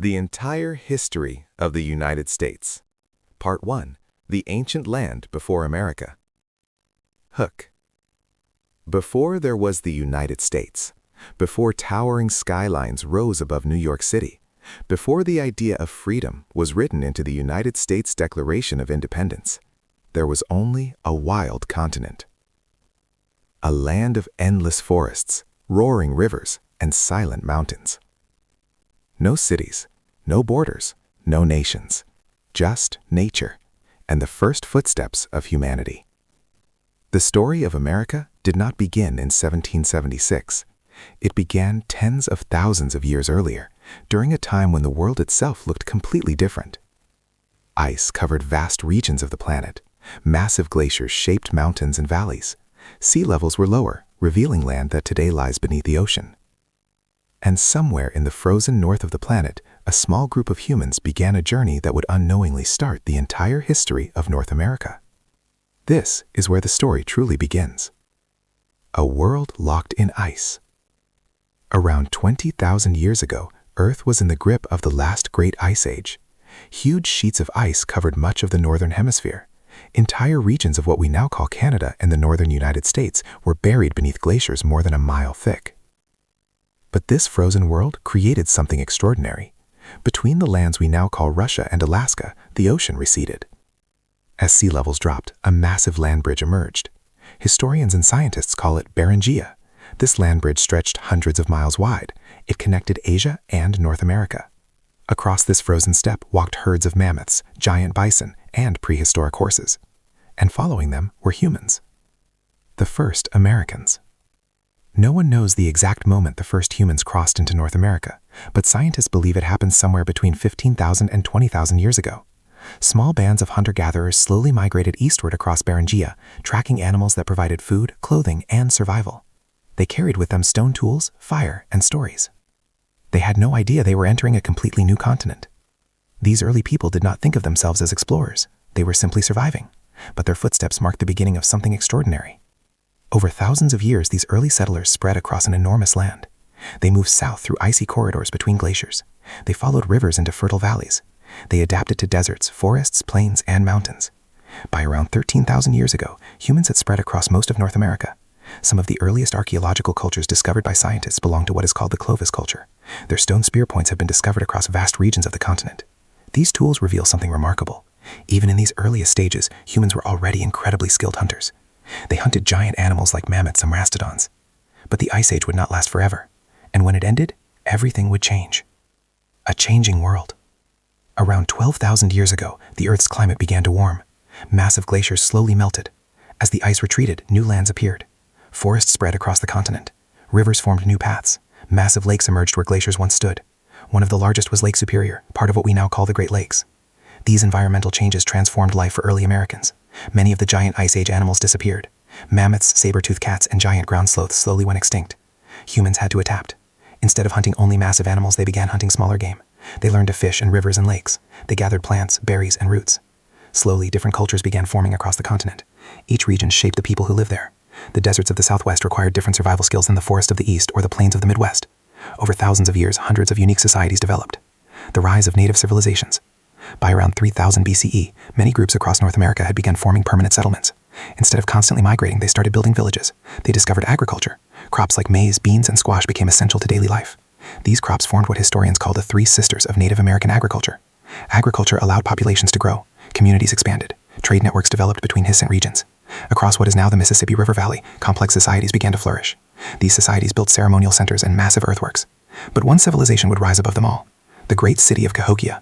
The entire history of the United States. Part 1. The Ancient Land Before America. Hook. Before there was the United States, before towering skylines rose above New York City, before the idea of freedom was written into the United States Declaration of Independence, there was only a wild continent. A land of endless forests, roaring rivers, and silent mountains. No cities, no borders, no nations, just nature and the first footsteps of humanity. The story of America did not begin in 1776. It began tens of thousands of years earlier, during a time when the world itself looked completely different. Ice covered vast regions of the planet. Massive glaciers shaped mountains and valleys. Sea levels were lower, revealing land that today lies beneath the ocean. And somewhere in the frozen north of the planet, a small group of humans began a journey that would unknowingly start the entire history of North America. This is where the story truly begins. A world locked in ice. Around 20,000 years ago, Earth was in the grip of the last great ice age. Huge sheets of ice covered much of the northern hemisphere. Entire regions of what we now call Canada and the northern United States were buried beneath glaciers more than a mile thick. But this frozen world created something extraordinary. Between the lands we now call Russia and Alaska, the ocean receded. As sea levels dropped, a massive land bridge emerged. Historians and scientists call it Beringia. This land bridge stretched hundreds of miles wide. It connected Asia and North America. Across this frozen steppe walked herds of mammoths, giant bison, and prehistoric horses. And following them were humans. The first Americans. No one knows the exact moment the first humans crossed into North America, but scientists believe it happened somewhere between 15,000 and 20,000 years ago. Small bands of hunter-gatherers slowly migrated eastward across Beringia, tracking animals that provided food, clothing, and survival. They carried with them stone tools, fire, and stories. They had no idea they were entering a completely new continent. These early people did not think of themselves as explorers. They were simply surviving, but their footsteps marked the beginning of something extraordinary. Over thousands of years, these early settlers spread across an enormous land. They moved south through icy corridors between glaciers. They followed rivers into fertile valleys. They adapted to deserts, forests, plains, and mountains. By around 13,000 years ago, humans had spread across most of North America. Some of the earliest archaeological cultures discovered by scientists belong to what is called the Clovis culture. Their stone spear points have been discovered across vast regions of the continent. These tools reveal something remarkable. Even in these earliest stages, humans were already incredibly skilled hunters. They hunted giant animals like mammoths and mastodons. But the Ice Age would not last forever, and when it ended, everything would change. A changing world. Around 12,000 years ago, the Earth's climate began to warm. Massive glaciers slowly melted. As the ice retreated, new lands appeared. Forests spread across the continent. Rivers formed new paths. Massive lakes emerged where glaciers once stood. One of the largest was Lake Superior, part of what we now call the Great Lakes. These environmental changes transformed life for early Americans. Many of the giant Ice Age animals disappeared. Mammoths, saber-toothed cats, and giant ground sloths slowly went extinct. Humans had to adapt. Instead of hunting only massive animals, they began hunting smaller game. They learned to fish in rivers and lakes. They gathered plants, berries, and roots. Slowly, different cultures began forming across the continent. Each region shaped the people who lived there. The deserts of the Southwest required different survival skills than the forest of the East or the plains of the Midwest. Over thousands of years, hundreds of unique societies developed. The rise of native civilizations. By around 3000 BCE, many groups across North America had begun forming permanent settlements. Instead of constantly migrating, they started building villages. They discovered agriculture. Crops like maize, beans, and squash became essential to daily life. These crops formed what historians call the three sisters of Native American agriculture. Agriculture allowed populations to grow. Communities expanded. Trade networks developed between distant regions. Across what is now the Mississippi River Valley, complex societies began to flourish. These societies built ceremonial centers and massive earthworks. But one civilization would rise above them all: the great city of Cahokia.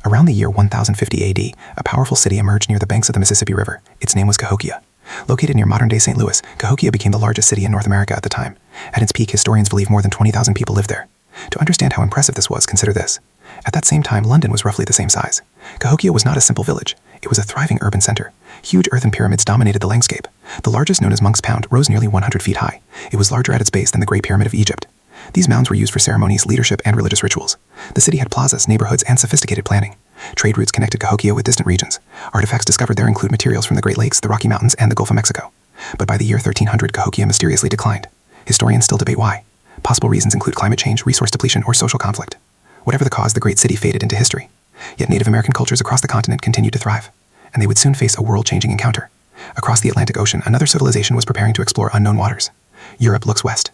Around the year 1050 AD, a powerful city emerged near the banks of the Mississippi River. Its name was Cahokia. Located near modern-day St. Louis, Cahokia became the largest city in North America at the time. At its peak, historians believe more than 20,000 people lived there. To understand how impressive this was, consider this. At that same time, London was roughly the same size. Cahokia was not a simple village. It was a thriving urban center. Huge earthen pyramids dominated the landscape. The largest, known as Monk's Pound, rose nearly 100 feet high. It was larger at its base than the Great Pyramid of Egypt. These mounds were used for ceremonies, leadership, and religious rituals. The city had plazas, neighborhoods, and sophisticated planning. Trade routes connected Cahokia with distant regions. Artifacts discovered there include materials from the Great Lakes, the Rocky Mountains, and the Gulf of Mexico. But by the year 1300, Cahokia mysteriously declined. Historians still debate why. Possible reasons include climate change, resource depletion, or social conflict. Whatever the cause, the great city faded into history. Yet Native American cultures across the continent continued to thrive, and they would soon face a world-changing encounter. Across the Atlantic Ocean, another civilization was preparing to explore unknown waters. Europe looks west.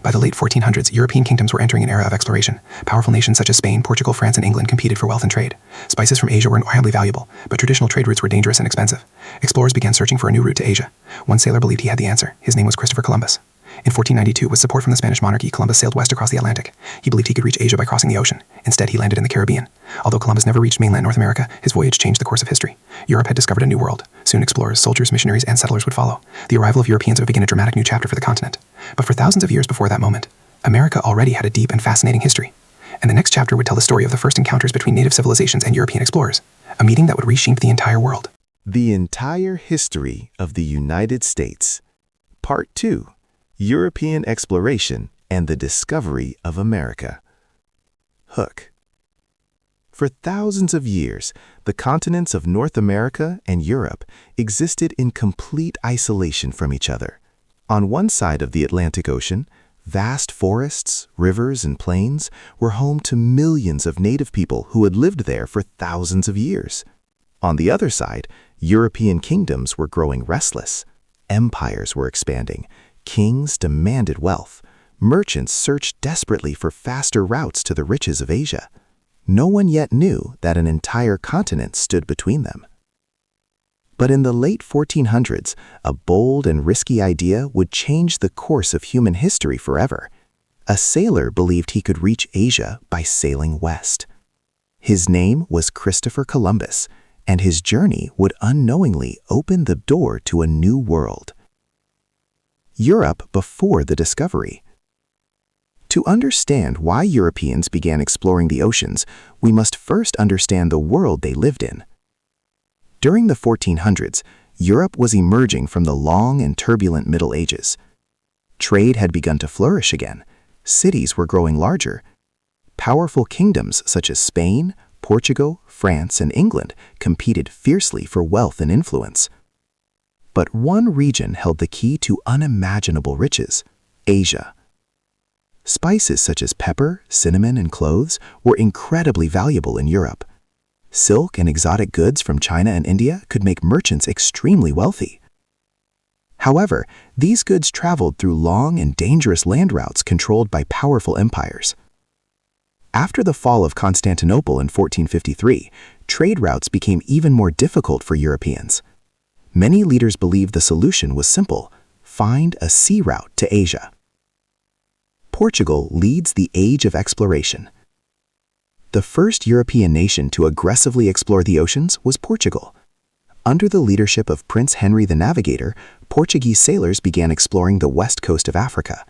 By the late 1400s, European kingdoms were entering an era of exploration. Powerful nations such as Spain, Portugal, France, and England competed for wealth and trade. Spices from Asia were incredibly valuable, but traditional trade routes were dangerous and expensive. Explorers began searching for a new route to Asia. One sailor believed he had the answer. His name was Christopher Columbus. In 1492, with support from the Spanish monarchy, Columbus sailed west across the Atlantic. He believed he could reach Asia by crossing the ocean. Instead, he landed in the Caribbean. Although Columbus never reached mainland North America, his voyage changed the course of history. Europe had discovered a new world. Soon explorers, soldiers, missionaries, and settlers would follow. The arrival of Europeans would begin a dramatic new chapter for the continent. But for thousands of years before that moment, America already had a deep and fascinating history. And the next chapter would tell the story of the first encounters between native civilizations and European explorers, a meeting that would reshape the entire world. The entire history of the United States. Part 2. European Exploration and the Discovery of America. Hook. For thousands of years, the continents of North America and Europe existed in complete isolation from each other. On one side of the Atlantic Ocean, vast forests, rivers, and plains were home to millions of native people who had lived there for thousands of years. On the other side, European kingdoms were growing restless. Empires were expanding. Kings demanded wealth. Merchants searched desperately for faster routes to the riches of Asia. No one yet knew that an entire continent stood between them. But in the late 1400s, a bold and risky idea would change the course of human history forever. A sailor believed he could reach Asia by sailing west. His name was Christopher Columbus, and his journey would unknowingly open the door to a new world. Europe before the discovery. To understand why Europeans began exploring the oceans, we must first understand the world they lived in. During the 1400s, Europe was emerging from the long and turbulent Middle Ages. Trade had begun to flourish again. Cities were growing larger. Powerful kingdoms such as Spain, Portugal, France, and England competed fiercely for wealth and influence. But one region held the key to unimaginable riches: Asia. Spices such as pepper, cinnamon, and cloves were incredibly valuable in Europe. Silk and exotic goods from China and India could make merchants extremely wealthy. However, these goods traveled through long and dangerous land routes controlled by powerful empires. After the fall of Constantinople in 1453, trade routes became even more difficult for Europeans. Many leaders believed the solution was simple: find a sea route to Asia. Portugal leads the age of exploration. The first European nation to aggressively explore the oceans was Portugal. Under the leadership of Prince Henry the Navigator, Portuguese sailors began exploring the west coast of Africa.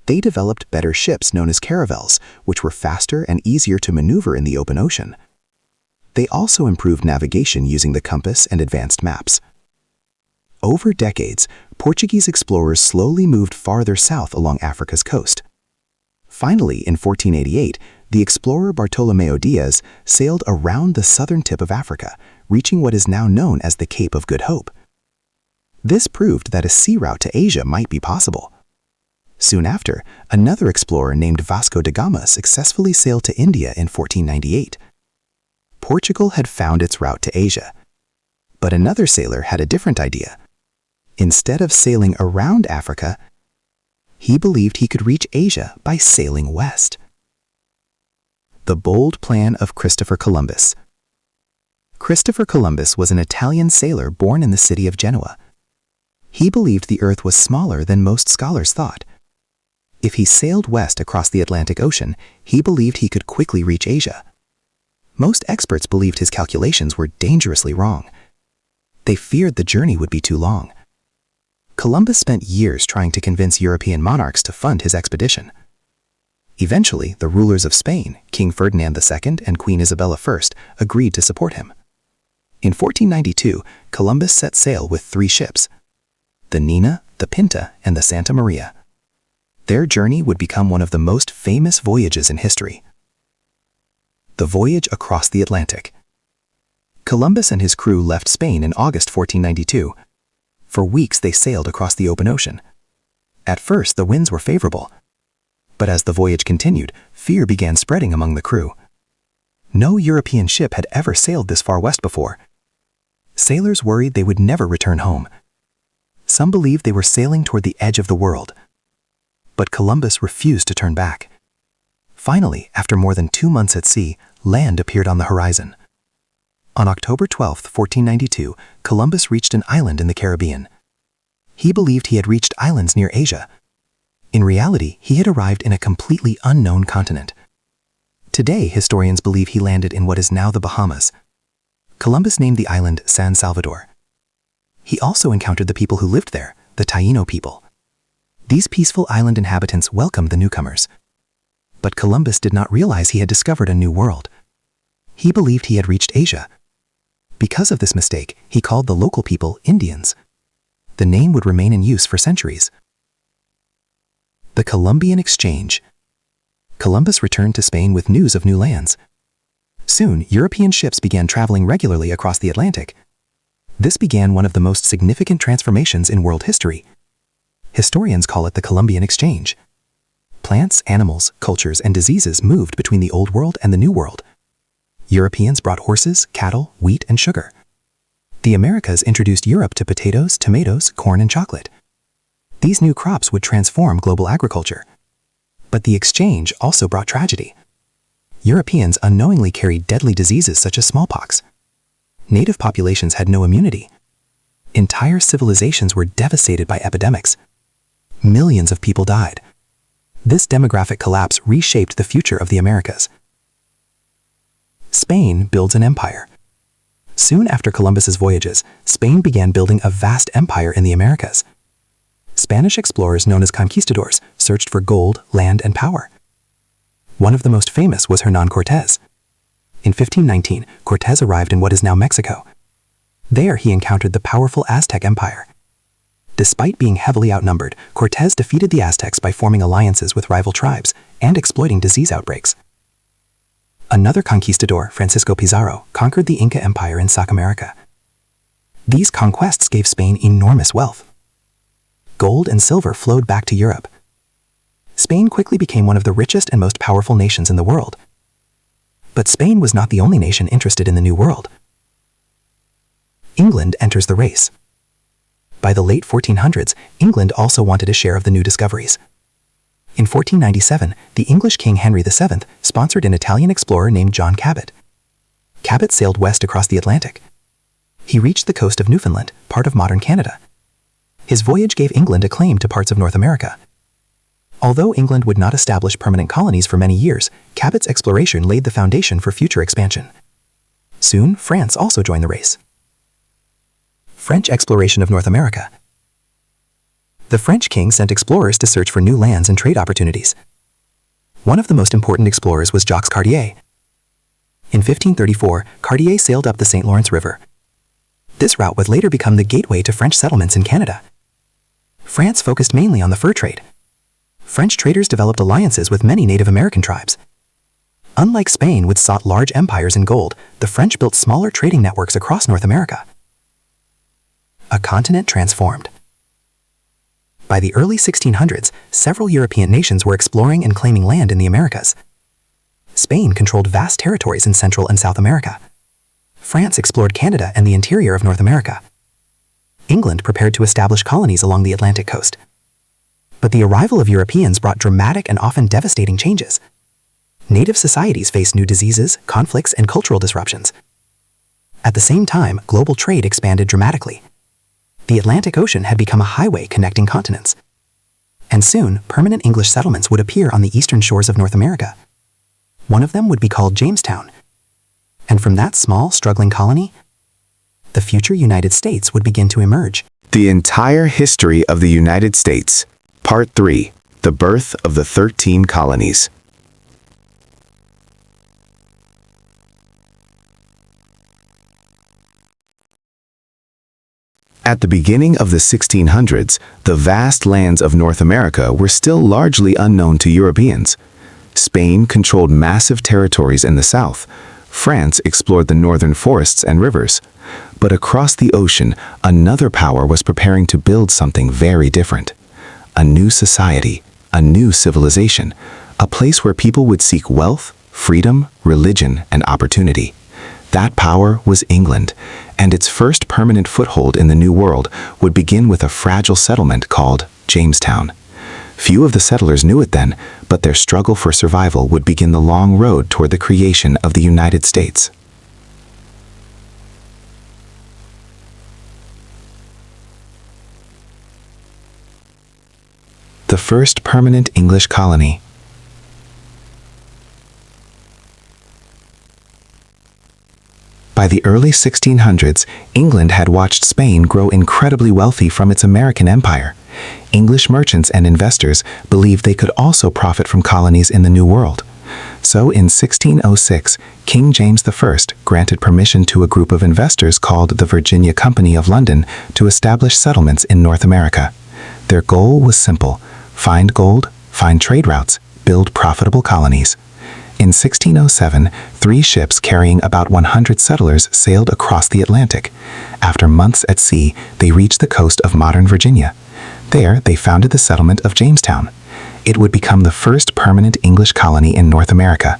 They developed better ships known as caravels, which were faster and easier to maneuver in the open ocean. They also improved navigation using the compass and advanced maps. Over decades, Portuguese explorers slowly moved farther south along Africa's coast. Finally, in 1488, the explorer Bartolomeu Diaz sailed around the southern tip of Africa, reaching what is now known as the Cape of Good Hope. This proved that a sea route to Asia might be possible. Soon after, another explorer named Vasco da Gama successfully sailed to India in 1498. Portugal had found its route to Asia. But another sailor had a different idea. Instead of sailing around Africa, he believed he could reach Asia by sailing west. The bold plan of Christopher Columbus. Christopher Columbus was an Italian sailor born in the city of Genoa. He believed the Earth was smaller than most scholars thought. If he sailed west across the Atlantic Ocean, he believed he could quickly reach Asia. Most experts believed his calculations were dangerously wrong. They feared the journey would be too long. Columbus spent years trying to convince European monarchs to fund his expedition. Eventually, the rulers of Spain, King Ferdinand II and Queen Isabella I, agreed to support him. In 1492, Columbus set sail with 3 ships: the Nina, the Pinta, and the Santa Maria. Their journey would become one of the most famous voyages in history. The voyage across the Atlantic. Columbus and his crew left Spain in August 1492. For weeks they sailed across the open ocean. At first, the winds were favorable. But as the voyage continued, fear began spreading among the crew. No European ship had ever sailed this far west before. Sailors worried they would never return home. Some believed they were sailing toward the edge of the world. But Columbus refused to turn back. Finally, after more than 2 months at sea, land appeared on the horizon. On October 12, 1492, Columbus reached an island in the Caribbean. He believed he had reached islands near Asia. In reality, he had arrived in a completely unknown continent. Today, historians believe he landed in what is now the Bahamas. Columbus named the island San Salvador. He also encountered the people who lived there, the Taino people. These peaceful island inhabitants welcomed the newcomers. But Columbus did not realize he had discovered a new world. He believed he had reached Asia. Because of this mistake, he called the local people Indians. The name would remain in use for centuries. The Columbian Exchange. Columbus returned to Spain with news of new lands. Soon, European ships began traveling regularly across the Atlantic. This began one of the most significant transformations in world history. Historians call it the Columbian Exchange. Plants, animals, cultures, and diseases moved between the Old World and the New World. Europeans brought horses, cattle, wheat, and sugar. The Americas introduced Europe to potatoes, tomatoes, corn, and chocolate. These new crops would transform global agriculture. But the exchange also brought tragedy. Europeans unknowingly carried deadly diseases such as smallpox. Native populations had no immunity. Entire civilizations were devastated by epidemics. Millions of people died. This demographic collapse reshaped the future of the Americas. Spain builds an empire. Soon after Columbus's voyages, Spain began building a vast empire in the Americas. Spanish explorers known as conquistadors searched for gold, land, and power. One of the most famous was Hernán Cortés. In 1519, Cortés arrived in what is now Mexico. There he encountered the powerful Aztec Empire. Despite being heavily outnumbered, Cortés defeated the Aztecs by forming alliances with rival tribes and exploiting disease outbreaks. Another conquistador, Francisco Pizarro, conquered the Inca Empire in South America. These conquests gave Spain enormous wealth. Gold and silver flowed back to Europe. Spain quickly became one of the richest and most powerful nations in the world. But Spain was not the only nation interested in the New World. England enters the race. By the late 1400s, England also wanted a share of the new discoveries. In 1497, the English King Henry VII sponsored an Italian explorer named John Cabot. Cabot sailed west across the Atlantic. He reached the coast of Newfoundland, part of modern Canada. His voyage gave England a claim to parts of North America. Although England would not establish permanent colonies for many years, Cabot's exploration laid the foundation for future expansion. Soon, France also joined the race. French exploration of North America. The French king sent explorers to search for new lands and trade opportunities. One of the most important explorers was Jacques Cartier. In 1534, Cartier sailed up the St. Lawrence River. This route would later become the gateway to French settlements in Canada. France focused mainly on the fur trade. French traders developed alliances with many Native American tribes. Unlike Spain, which sought large empires in gold, the French built smaller trading networks across North America. A continent transformed. By the early 1600s, several European nations were exploring and claiming land in the Americas. Spain controlled vast territories in Central and South America. France explored Canada and the interior of North America. England prepared to establish colonies along the Atlantic coast. But the arrival of Europeans brought dramatic and often devastating changes. Native societies faced new diseases, conflicts, and cultural disruptions. At the same time, global trade expanded dramatically. The Atlantic Ocean had become a highway connecting continents. And soon, permanent English settlements would appear on the eastern shores of North America. One of them would be called Jamestown. And from that small, struggling colony, the future United States would begin to emerge. The entire history of the United States. Part 3. The birth of the 13 colonies. At the beginning of the 1600s, the vast lands of North America were still largely unknown to Europeans. Spain controlled massive territories in the south. France explored the northern forests and rivers. But across the ocean, another power was preparing to build something very different. A new society, a new civilization, a place where people would seek wealth, freedom, religion, and opportunity. That power was England, and its first permanent foothold in the New World would begin with a fragile settlement called Jamestown. Few of the settlers knew it then, but their struggle for survival would begin the long road toward the creation of the United States. The first permanent English colony. By the early 1600s, England had watched Spain grow incredibly wealthy from its American empire. English merchants and investors believed they could also profit from colonies in the New World. So in 1606, King James I granted permission to a group of investors called the Virginia Company of London to establish settlements in North America. Their goal was simple: find gold, find trade routes, build profitable colonies. In 1607, 3 ships carrying about 100 settlers sailed across the Atlantic. After months at sea, they reached the coast of modern Virginia. There, they founded the settlement of Jamestown. It would become the first permanent English colony in North America.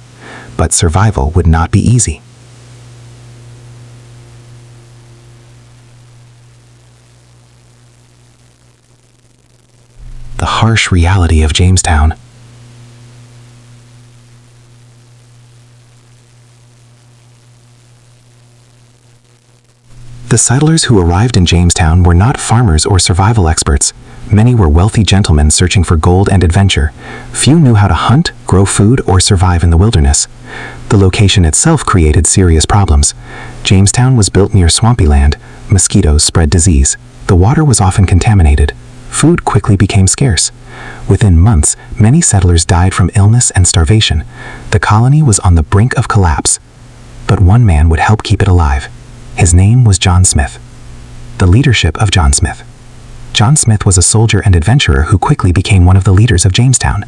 But survival would not be easy. The harsh reality of Jamestown. The settlers who arrived in Jamestown were not farmers or survival experts. Many were wealthy gentlemen searching for gold and adventure. Few knew how to hunt, grow food, or survive in the wilderness. The location itself created serious problems. Jamestown was built near swampy land. Mosquitoes spread disease. The water was often contaminated. Food quickly became scarce. Within months, many settlers died from illness and starvation. The colony was on the brink of collapse. But one man would help keep it alive. His name was John Smith. The leadership of John Smith. John Smith was a soldier and adventurer who quickly became one of the leaders of Jamestown.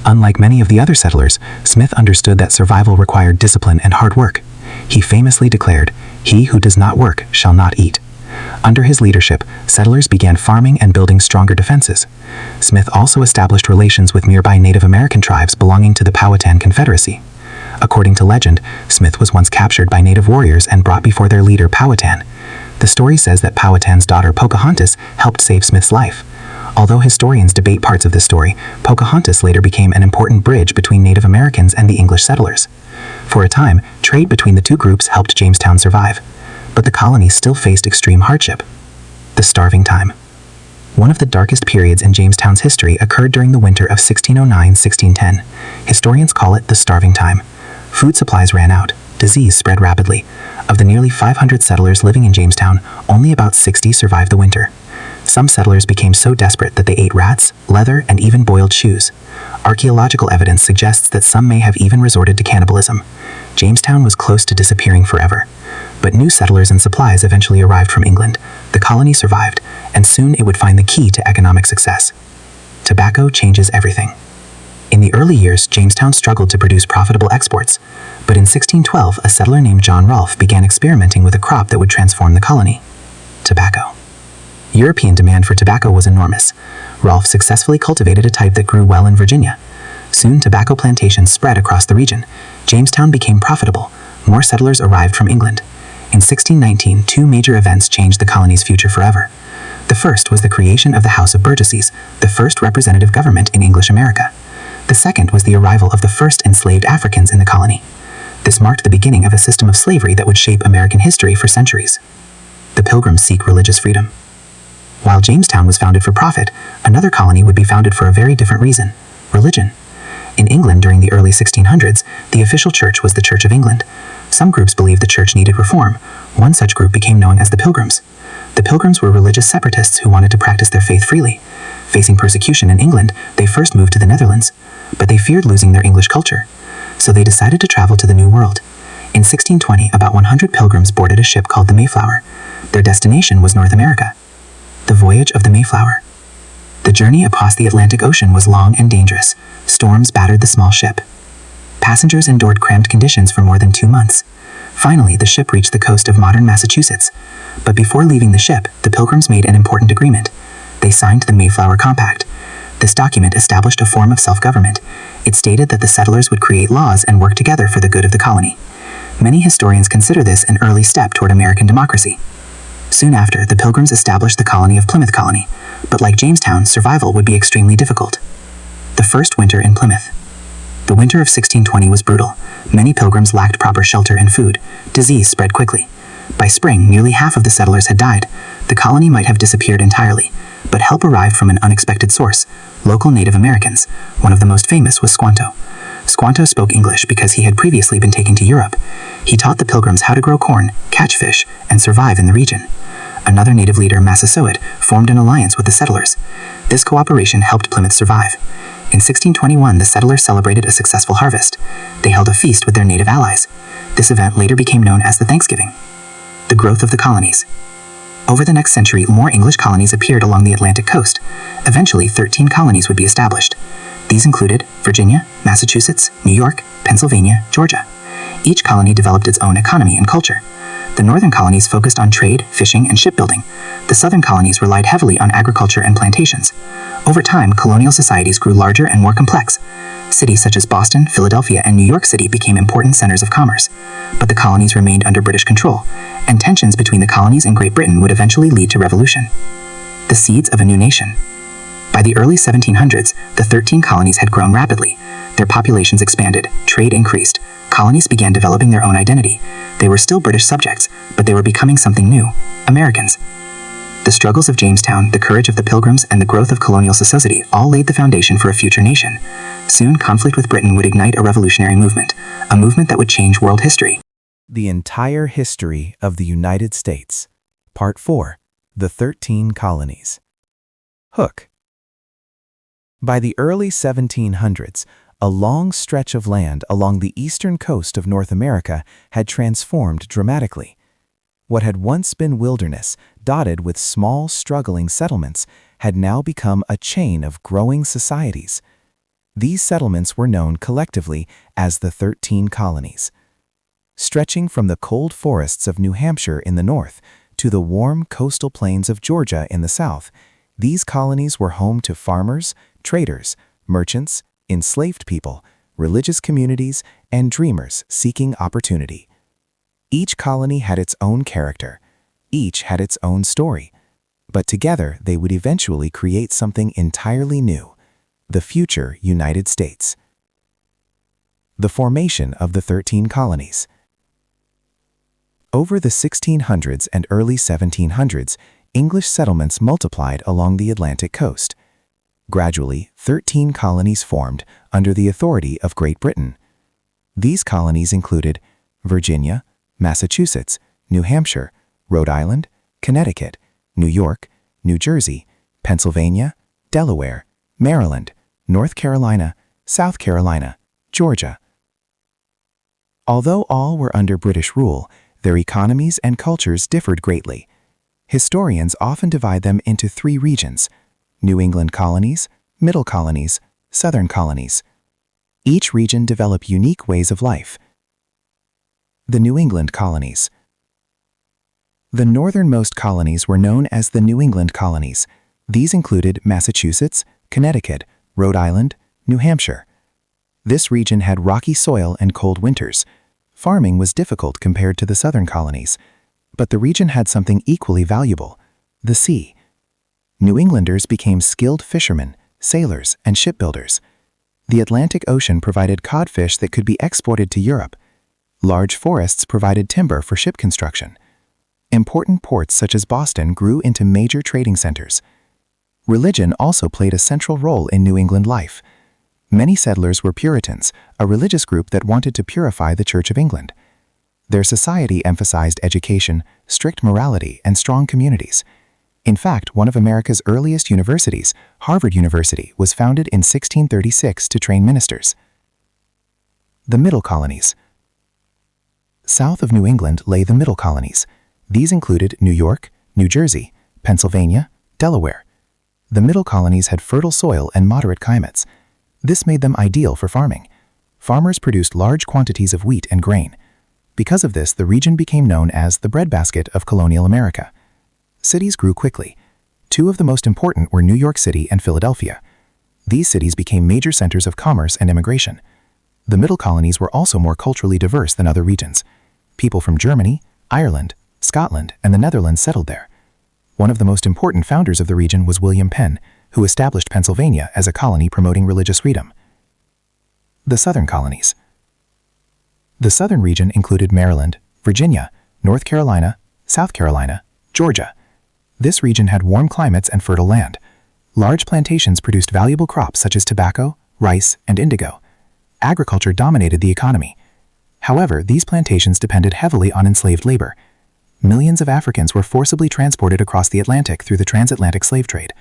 Unlike many of the other settlers, Smith understood that survival required discipline and hard work. He famously declared, "He who does not work shall not eat." Under his leadership, settlers began farming and building stronger defenses. Smith also established relations with nearby Native American tribes belonging to the Powhatan Confederacy. According to legend, Smith was once captured by native warriors and brought before their leader Powhatan. The story says that Powhatan's daughter Pocahontas helped save Smith's life. Although historians debate parts of this story, Pocahontas later became an important bridge between Native Americans and the English settlers. For a time, trade between the two groups helped Jamestown survive. But the colony still faced extreme hardship. The starving time. One of the darkest periods in Jamestown's history occurred during the winter of 1609-1610. Historians call it the starving time. Food supplies ran out. Disease spread rapidly. Of the nearly 500 settlers living in Jamestown, only about 60 survived the winter. Some settlers became so desperate that they ate rats, leather, and even boiled shoes. Archaeological evidence suggests that some may have even resorted to cannibalism. Jamestown was close to disappearing forever. But new settlers and supplies eventually arrived from England. The colony survived, and soon it would find the key to economic success. Tobacco changes everything. In the early years, Jamestown struggled to produce profitable exports, but in 1612, a settler named John Rolfe began experimenting with a crop that would transform the colony: tobacco. European demand for tobacco was enormous. Rolfe successfully cultivated a type that grew well in Virginia. Soon, tobacco plantations spread across the region. Jamestown became profitable. More settlers arrived from England. In 1619, 2 major events changed the colony's future forever. The first was the creation of the House of Burgesses, the first representative government in English America. The second was the arrival of the first enslaved Africans in the colony. This marked the beginning of a system of slavery that would shape American history for centuries. The Pilgrims seek religious freedom. While Jamestown was founded for profit, another colony would be founded for a very different reason: religion. In England during the early 1600s, the official church was the Church of England. Some groups believed the church needed reform. One such group became known as the Pilgrims. The Pilgrims were religious separatists who wanted to practice their faith freely. Facing persecution in England, they first moved to the Netherlands, but they feared losing their English culture. So they decided to travel to the New World. In 1620, about 100 pilgrims boarded a ship called the Mayflower. Their destination was North America. The voyage of the Mayflower. The journey across the Atlantic Ocean was long and dangerous. Storms battered the small ship. Passengers endured cramped conditions for more than 2 months. Finally, the ship reached the coast of modern Massachusetts. But before leaving the ship, the Pilgrims made an important agreement. They signed the Mayflower Compact. This document established a form of self-government. It stated that the settlers would create laws and work together for the good of the colony. Many historians consider this an early step toward American democracy. Soon after, the Pilgrims established the colony of Plymouth Colony, but like Jamestown, survival would be extremely difficult. The first winter in Plymouth. The winter of 1620 was brutal. Many pilgrims lacked proper shelter and food. Disease spread quickly. By spring, nearly half of the settlers had died. The colony might have disappeared entirely, but help arrived from an unexpected source: local Native Americans. One of the most famous was Squanto. Squanto spoke English because he had previously been taken to Europe. He taught the Pilgrims how to grow corn, catch fish, and survive in the region. Another native leader, Massasoit, formed an alliance with the settlers. This cooperation helped Plymouth survive. In 1621, the settlers celebrated a successful harvest. They held a feast with their native allies. This event later became known as the Thanksgiving. The growth of the colonies. Over the next century, more English colonies appeared along the Atlantic coast. Eventually, 13 colonies would be established. These included Virginia, Massachusetts, New York, Pennsylvania, Georgia. Each colony developed its own economy and culture. The northern colonies focused on trade, fishing, and shipbuilding. The southern colonies relied heavily on agriculture and plantations. Over time, colonial societies grew larger and more complex. Cities such as Boston, Philadelphia, and New York City became important centers of commerce. But the colonies remained under British control, and tensions between the colonies and Great Britain would eventually lead to revolution. The seeds of a new nation. By the early 1700s, the 13 colonies had grown rapidly. Their populations expanded, trade increased, colonies began developing their own identity. They were still British subjects, but they were becoming something new: Americans. The struggles of Jamestown, the courage of the Pilgrims, and the growth of colonial society all laid the foundation for a future nation. Soon, conflict with Britain would ignite a revolutionary movement, a movement that would change world history. The entire history of the United States. Part 4. The 13 Colonies. Hook. By the early 1700s, a long stretch of land along the eastern coast of North America had transformed dramatically. What had once been wilderness, dotted with small, struggling settlements, had now become a chain of growing societies. These settlements were known collectively as the 13 Colonies. Stretching from the cold forests of New Hampshire in the north to the warm coastal plains of Georgia in the south, these colonies were home to farmers, traders, merchants, enslaved people, religious communities, and dreamers seeking opportunity. Each colony had its own character. Each had its own story. But together they would eventually create something entirely new: the future United States. The formation of the 13 colonies. Over the 1600s and early 1700s, English settlements multiplied along the Atlantic coast. Gradually, 13 colonies formed under the authority of Great Britain. These colonies included Virginia, Massachusetts, New Hampshire, Rhode Island, Connecticut, New York, New Jersey, Pennsylvania, Delaware, Maryland, North Carolina, South Carolina, Georgia. Although all were under British rule, their economies and cultures differed greatly. Historians often divide them into 3 regions: New England colonies, Middle colonies, Southern colonies. Each region developed unique ways of life. The New England colonies. The northernmost colonies were known as the New England colonies. These included Massachusetts, Connecticut, Rhode Island, New Hampshire. This region had rocky soil and cold winters. Farming was difficult compared to the southern colonies. But the region had something equally valuable: the sea. New Englanders became skilled fishermen, sailors, and shipbuilders. The Atlantic Ocean provided codfish that could be exported to Europe. Large forests provided timber for ship construction. Important ports such as Boston grew into major trading centers. Religion also played a central role in New England life. Many settlers were Puritans, a religious group that wanted to purify the Church of England. Their society emphasized education, strict morality, and strong communities. In fact, one of America's earliest universities, Harvard University, was founded in 1636 to train ministers. The Middle Colonies. South of New England lay the Middle Colonies. These included New York, New Jersey, Pennsylvania, Delaware. The Middle Colonies had fertile soil and moderate climates. This made them ideal for farming. Farmers produced large quantities of wheat and grain. Because of this, the region became known as the breadbasket of colonial America. Cities grew quickly. 2 of the most important were New York City and Philadelphia. These cities became major centers of commerce and immigration. The Middle Colonies were also more culturally diverse than other regions. People from Germany, Ireland, Scotland, and the Netherlands settled there. One of the most important founders of the region was William Penn, who established Pennsylvania as a colony promoting religious freedom. The Southern Colonies. The southern region included Maryland, Virginia, North Carolina, South Carolina, Georgia. This region had warm climates and fertile land. Large plantations produced valuable crops such as tobacco, rice, and indigo. Agriculture dominated the economy. However, these plantations depended heavily on enslaved labor. Millions of Africans were forcibly transported across the Atlantic through the transatlantic slave trade.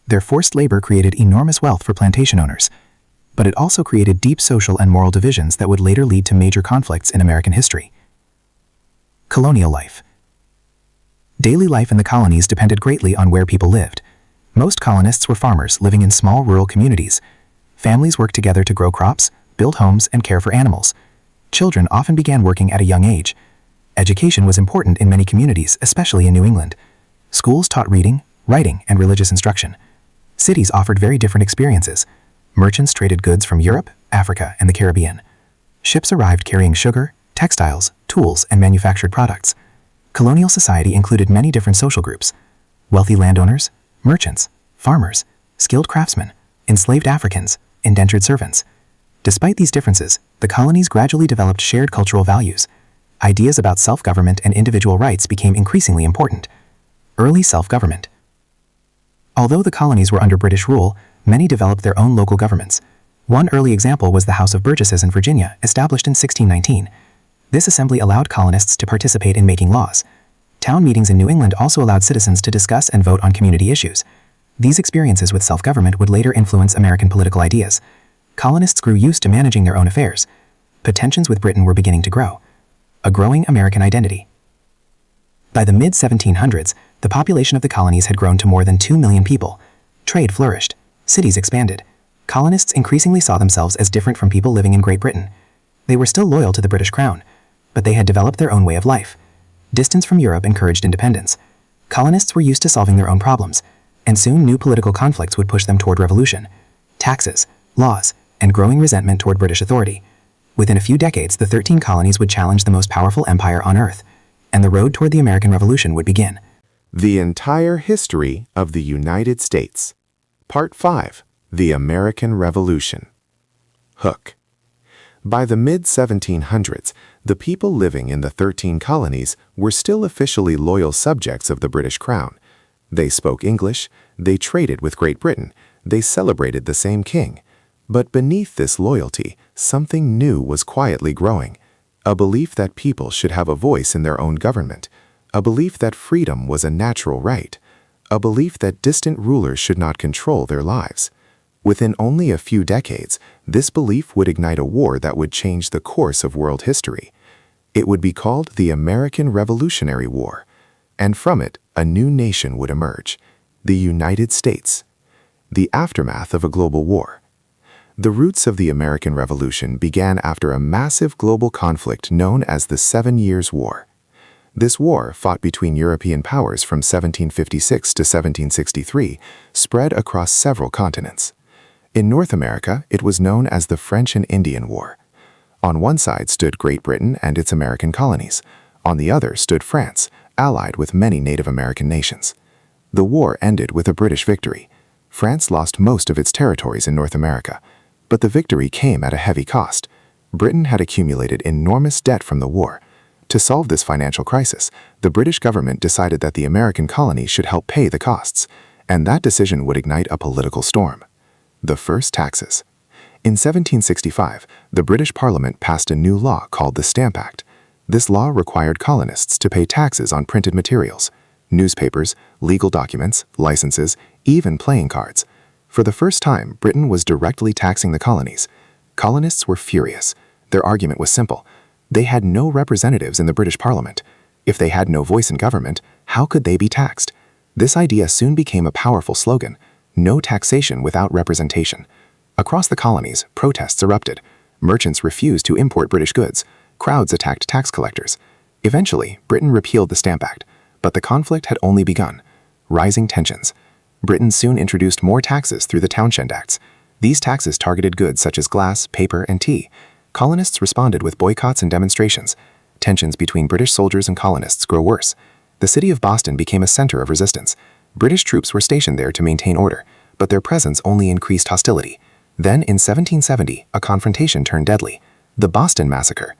Their forced labor created enormous wealth for plantation owners, but it also created deep social and moral divisions that would later lead to major conflicts in American history. Colonial life. Daily life in the colonies depended greatly on where people lived. Most colonists were farmers living in small rural communities. Families worked together to grow crops, build homes, and care for animals. Children often began working at a young age. Education was important in many communities, especially in New England. Schools taught reading, writing, and religious instruction. Cities offered very different experiences. Merchants traded goods from Europe, Africa, and the Caribbean. Ships arrived carrying sugar, textiles, tools, and manufactured products. Colonial society included many different social groups: wealthy landowners, merchants, farmers, skilled craftsmen, enslaved Africans, indentured servants. Despite these differences, the colonies gradually developed shared cultural values. Ideas about self-government and individual rights became increasingly important. Early self-government. Although the colonies were under British rule, many developed their own local governments. One early example was the House of Burgesses in Virginia, established in 1619. This assembly allowed colonists to participate in making laws. Town meetings in New England also allowed citizens to discuss and vote on community issues. These experiences with self-government would later influence American political ideas. Colonists grew used to managing their own affairs, but tensions with Britain were beginning to grow. A growing American identity. By the mid-1700s, the population of the colonies had grown to more than 2 million people. Trade flourished. Cities expanded. Colonists increasingly saw themselves as different from people living in Great Britain. They were still loyal to the British Crown, but they had developed their own way of life. Distance from Europe encouraged independence. Colonists were used to solving their own problems, and soon new political conflicts would push them toward revolution, taxes, laws, and growing resentment toward British authority. Within a few decades, the 13 colonies would challenge the most powerful empire on earth, and the road toward the American Revolution would begin. The entire history of the United States. Part 5. The American Revolution. Hook. By the mid-1700s, the people living in the 13 colonies were still officially loyal subjects of the British Crown. They spoke English, they traded with Great Britain, they celebrated the same king. But beneath this loyalty, something new was quietly growing. A belief that people should have a voice in their own government. A belief that freedom was a natural right. A belief that distant rulers should not control their lives. Within only a few decades, this belief would ignite a war that would change the course of world history. It would be called the American Revolutionary War. And from it, a new nation would emerge, the United States. The aftermath of a global war. The roots of the American Revolution began after a massive global conflict known as the 7 Years' War. This war, fought between European powers from 1756 to 1763, spread across several continents. In North America, it was known as the French and Indian War. On one side stood Great Britain and its American colonies. On the other stood France, allied with many Native American nations. The war ended with a British victory. France lost most of its territories in North America, but the victory came at a heavy cost. Britain had accumulated enormous debt from the war. To solve this financial crisis, the British government decided that the American colonies should help pay the costs, and that decision would ignite a political storm. The first taxes. In 1765, the British Parliament passed a new law called the Stamp Act. This law required colonists to pay taxes on printed materials, newspapers, legal documents, licenses, even playing cards. For the first time, Britain was directly taxing the colonies. Colonists were furious. Their argument was simple. They had no representatives in the British Parliament. If they had no voice in government, how could they be taxed? This idea soon became a powerful slogan: no taxation without representation. Across the colonies, protests erupted. Merchants refused to import British goods. Crowds attacked tax collectors. Eventually, Britain repealed the Stamp Act, but the conflict had only begun. Rising tensions. Britain soon introduced more taxes through the Townshend Acts. These taxes targeted goods such as glass, paper, and tea. Colonists responded with boycotts and demonstrations. Tensions between British soldiers and colonists grew worse. The city of Boston became a center of resistance. British troops were stationed there to maintain order, but their presence only increased hostility. Then, in 1770, a confrontation turned deadly: the Boston Massacre.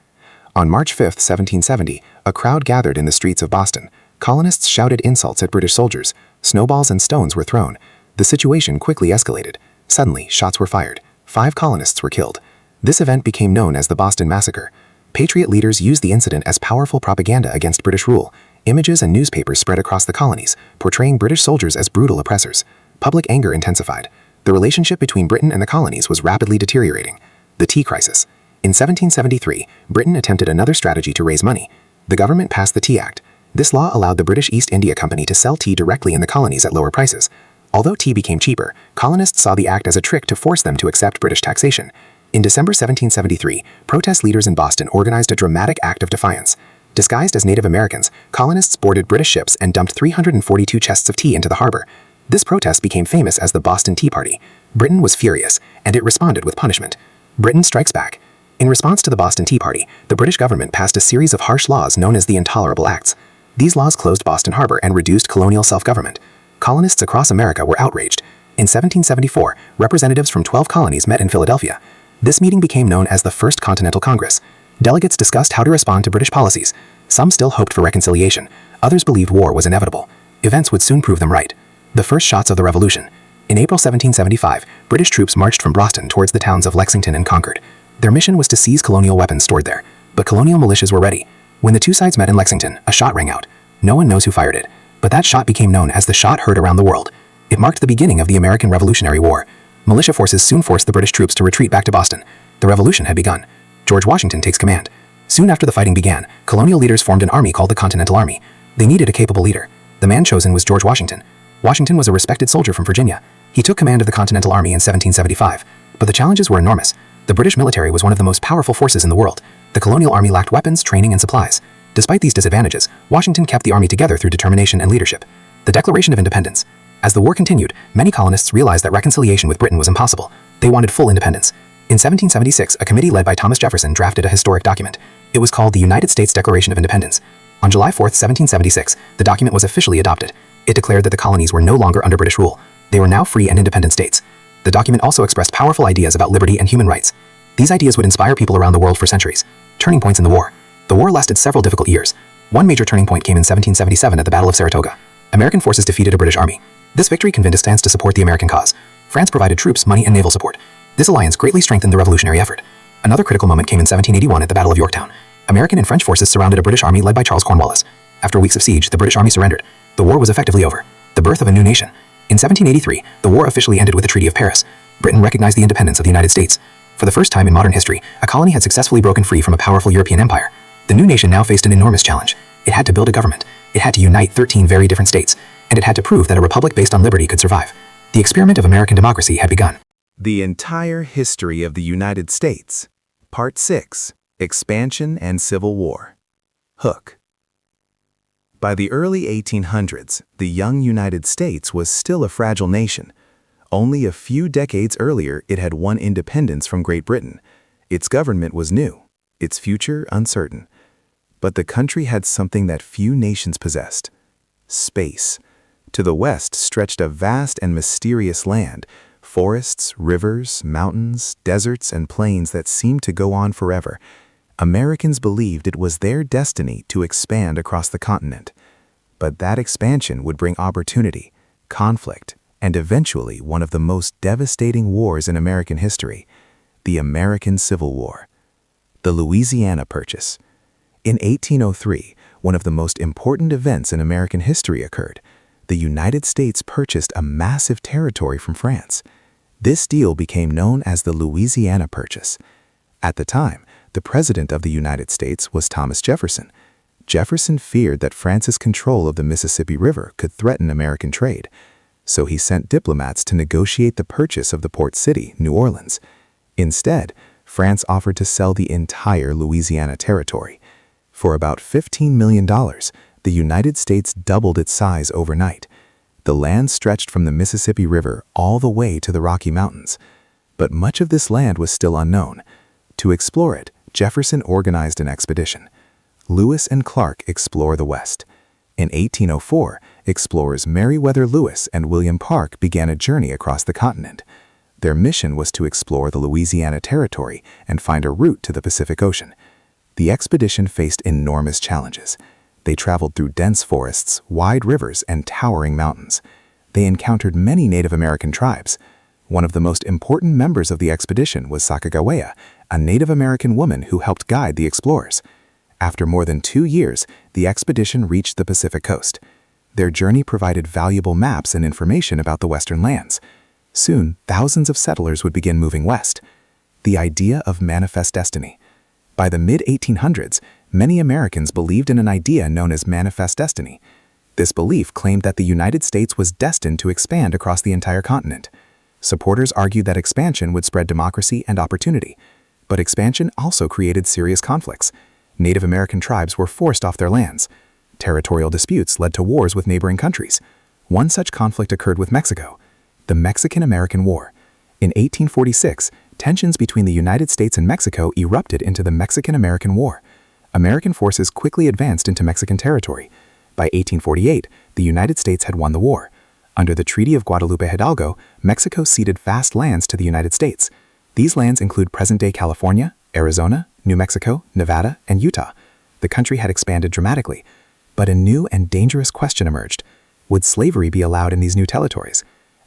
On March 5, 1770, a crowd gathered in the streets of Boston. Colonists shouted insults at British soldiers. Snowballs and stones were thrown. The situation quickly escalated. Suddenly, shots were fired. 5 colonists were killed. This event became known as the Boston Massacre. Patriot leaders used the incident as powerful propaganda against British rule. Images and newspapers spread across the colonies, portraying British soldiers as brutal oppressors. Public anger intensified. The relationship between Britain and the colonies was rapidly deteriorating. The Tea Crisis. In 1773, Britain attempted another strategy to raise money. The government passed the Tea Act. This law allowed the British East India Company to sell tea directly in the colonies at lower prices. Although tea became cheaper, colonists saw the act as a trick to force them to accept British taxation. In December 1773, protest leaders in Boston organized a dramatic act of defiance. Disguised as Native Americans, colonists boarded British ships and dumped 342 chests of tea into the harbor. This protest became famous as the Boston Tea Party. Britain was furious, and it responded with punishment. Britain strikes back. In response to the Boston Tea Party, the British government passed a series of harsh laws known as the Intolerable Acts. These laws closed Boston Harbor and reduced colonial self-government. Colonists across America were outraged. In 1774, representatives from 12 colonies met in Philadelphia. This meeting became known as the First Continental Congress. Delegates discussed how to respond to British policies. Some still hoped for reconciliation. Others believed war was inevitable. Events would soon prove them right. The first shots of the Revolution. In April 1775, British troops marched from Boston towards the towns of Lexington and Concord. Their mission was to seize colonial weapons stored there, but colonial militias were ready. When the two sides met in Lexington, a shot rang out. No one knows who fired it, but that shot became known as the shot heard around the world. It marked the beginning of the American Revolutionary War. Militia forces soon forced the British troops to retreat back to Boston. The revolution had begun. George Washington takes command. Soon after the fighting began, colonial leaders formed an army called the Continental Army. They needed a capable leader. The man chosen was George Washington. Washington was a respected soldier from Virginia. He took command of the Continental Army in 1775, but the challenges were enormous. The British military was one of the most powerful forces in the world. The colonial army lacked weapons, training, and supplies. Despite these disadvantages, Washington kept the army together through determination and leadership. The Declaration of Independence. As the war continued, many colonists realized that reconciliation with Britain was impossible. They wanted full independence. In 1776, a committee led by Thomas Jefferson drafted a historic document. It was called the United States Declaration of Independence. On July 4, 1776, the document was officially adopted. It declared that the colonies were no longer under British rule. They were now free and independent states. The document also expressed powerful ideas about liberty and human rights. These ideas would inspire people around the world for centuries. Turning points in the war. The war lasted several difficult years. One major turning point came in 1777 at the Battle of Saratoga. American forces defeated a British army. This victory convinced France to support the American cause. France provided troops, money, and naval support. This alliance greatly strengthened the revolutionary effort. Another critical moment came in 1781 at the Battle of Yorktown. American and French forces surrounded a British army led by Charles Cornwallis. After weeks of siege, the British army surrendered. The war was effectively over. The birth of a new nation. In 1783, the war officially ended with the Treaty of Paris. Britain recognized the independence of the United States. For the first time in modern history, a colony had successfully broken free from a powerful European empire. The new nation now faced an enormous challenge. It had to build a government. It had to unite 13 very different states. And it had to prove that a republic based on liberty could survive. The experiment of American democracy had begun. The Entire History of the United States. Part 6. Expansion and Civil War. Hook. By the early 1800s, the young United States was still a fragile nation. Only a few decades earlier, it had won independence from Great Britain. Its government was new, its future uncertain. But the country had something that few nations possessed: space. To the west stretched a vast and mysterious land, forests, rivers, mountains, deserts, and plains that seemed to go on forever. Americans believed it was their destiny to expand across the continent. But that expansion would bring opportunity, conflict, and eventually one of the most devastating wars in American history, the American Civil War. The Louisiana Purchase. In 1803, one of the most important events in American history occurred. The United States purchased a massive territory from France. This deal became known as the Louisiana Purchase. At the time, the President of the United States was Thomas Jefferson. Jefferson feared that France's control of the Mississippi River could threaten American trade, so he sent diplomats to negotiate the purchase of the port city, New Orleans. Instead, France offered to sell the entire Louisiana territory. For about $15 million, the United States doubled its size overnight. The land stretched from the Mississippi River all the way to the Rocky Mountains. but much of this land was still unknown. To explore it, Jefferson organized an expedition. Lewis and Clark explore the West. In 1804, explorers Meriwether Lewis and William Park began a journey across the continent. Their mission was to explore the Louisiana Territory and find a route to the Pacific Ocean. The expedition faced enormous challenges. They traveled through dense forests, wide rivers, and towering mountains. They encountered many Native American tribes. One of the most important members of the expedition was Sacagawea, a Native American woman who helped guide the explorers. After more than 2 years, the expedition reached the Pacific coast. Their journey provided valuable maps and information about the western lands. Soon, thousands of settlers would begin moving west. The idea of manifest destiny. By the mid-1800s, many Americans believed in an idea known as manifest destiny. This belief claimed that the United States was destined to expand across the entire continent. Supporters argued that expansion would spread democracy and opportunity. But expansion also created serious conflicts. Native American tribes were forced off their lands. Territorial disputes led to wars with neighboring countries. One such conflict occurred with Mexico, the Mexican-American War. In 1846, tensions between the United States and Mexico erupted into the Mexican-American War. American forces quickly advanced into Mexican territory. By 1848, the United States had won the war. Under the Treaty of Guadalupe Hidalgo, Mexico ceded vast lands to the United States. These lands include present-day California, Arizona, New Mexico, Nevada, and Utah. The country had expanded dramatically. But a new and dangerous question emerged. Would slavery be allowed in these new territories?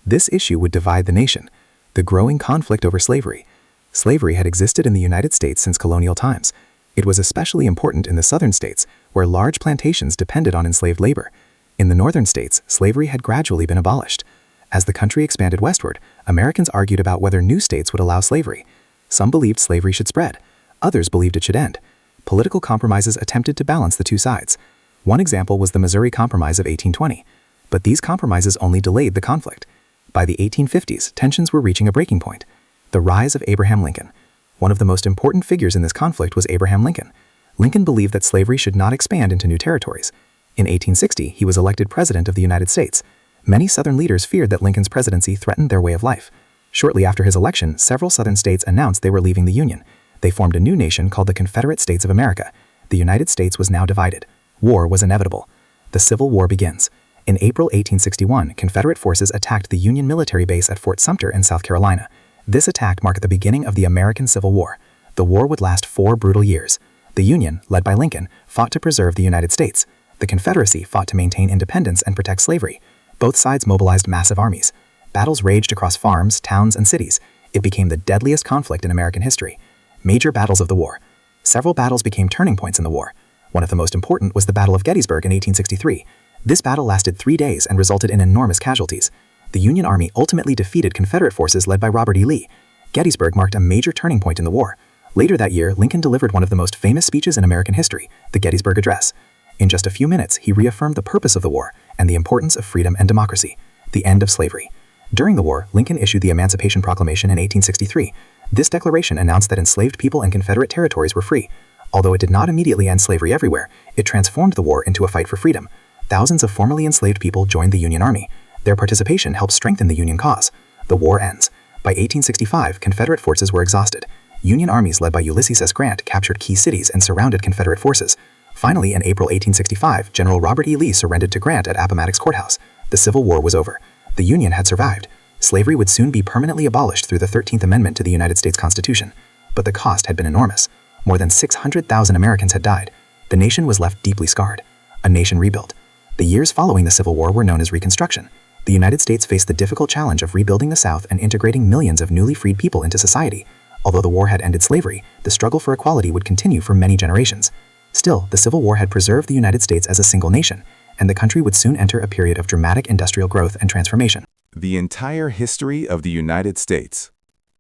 This issue would divide the nation. The growing conflict over slavery. Slavery had existed in the United States since colonial times. It was especially important in the southern states, where large plantations depended on enslaved labor. In the northern states, slavery had gradually been abolished. As the country expanded westward, Americans argued about whether new states would allow slavery. Some believed slavery should spread. Others believed it should end. Political compromises attempted to balance the two sides. One example was the Missouri Compromise of 1820. But these compromises only delayed the conflict. By the 1850s, tensions were reaching a breaking point. The rise of Abraham Lincoln. One of the most important figures in this conflict was Abraham Lincoln. Lincoln believed that slavery should not expand into new territories. In 1860, he was elected President of the United States. Many Southern leaders feared that Lincoln's presidency threatened their way of life. Shortly after his election, several Southern states announced they were leaving the Union. They formed a new nation called the Confederate States of America. The United States was now divided. War was inevitable. The Civil War begins. In April 1861, Confederate forces attacked the Union military base at Fort Sumter in South Carolina. This attack marked the beginning of the American Civil War. The war would last 4 brutal years. The Union, led by Lincoln, fought to preserve the United States. The Confederacy fought to maintain independence and protect slavery. Both sides mobilized massive armies. Battles raged across farms, towns, and cities. It became the deadliest conflict in American history. Major battles of the war. Several battles became turning points in the war. One of the most important was the Battle of Gettysburg in 1863. This battle lasted 3 days and resulted in enormous casualties. The Union Army ultimately defeated Confederate forces led by Robert E. Lee. Gettysburg marked a major turning point in the war. Later that year, Lincoln delivered one of the most famous speeches in American history, the Gettysburg Address. In just a few minutes, he reaffirmed the purpose of the war and the importance of freedom and democracy, the end of slavery. During the war, Lincoln issued the Emancipation Proclamation in 1863. This declaration announced that enslaved people in Confederate territories were free. Although it did not immediately end slavery everywhere, it transformed the war into a fight for freedom. Thousands of formerly enslaved people joined the Union Army. Their participation helped strengthen the Union cause. The war ends. By 1865, Confederate forces were exhausted. Union armies led by Ulysses S. Grant captured key cities and surrounded Confederate forces. Finally, in April 1865, General Robert E. Lee surrendered to Grant at Appomattox Courthouse. The Civil War was over. The Union had survived. Slavery would soon be permanently abolished through the 13th Amendment to the United States Constitution. But the cost had been enormous. More than 600,000 Americans had died. The nation was left deeply scarred. A nation rebuilt. The years following the Civil War were known as Reconstruction. The United States faced the difficult challenge of rebuilding the South and integrating millions of newly freed people into society. Although the war had ended slavery, the struggle for equality would continue for many generations. Still, the Civil War had preserved the United States as a single nation, and the country would soon enter a period of dramatic industrial growth and transformation. The Entire History of the United States.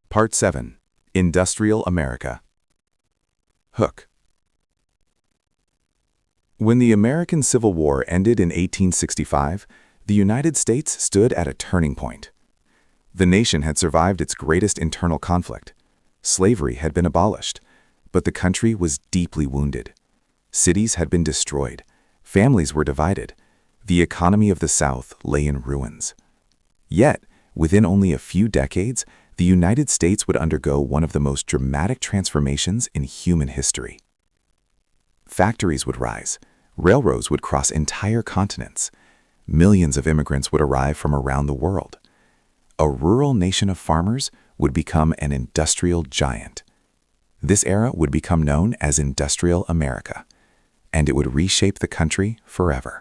Part 7. Industrial America. Hook. When the American Civil War ended in 1865, the United States stood at a turning point. The nation had survived its greatest internal conflict. Slavery had been abolished, but the country was deeply wounded. Cities had been destroyed. Families were divided. The economy of the South lay in ruins. Yet, within only a few decades, the United States would undergo one of the most dramatic transformations in human history. Factories would rise, railroads would cross entire continents, millions of immigrants would arrive from around the world. A rural nation of farmers would become an industrial giant. This era would become known as Industrial America, and it would reshape the country forever.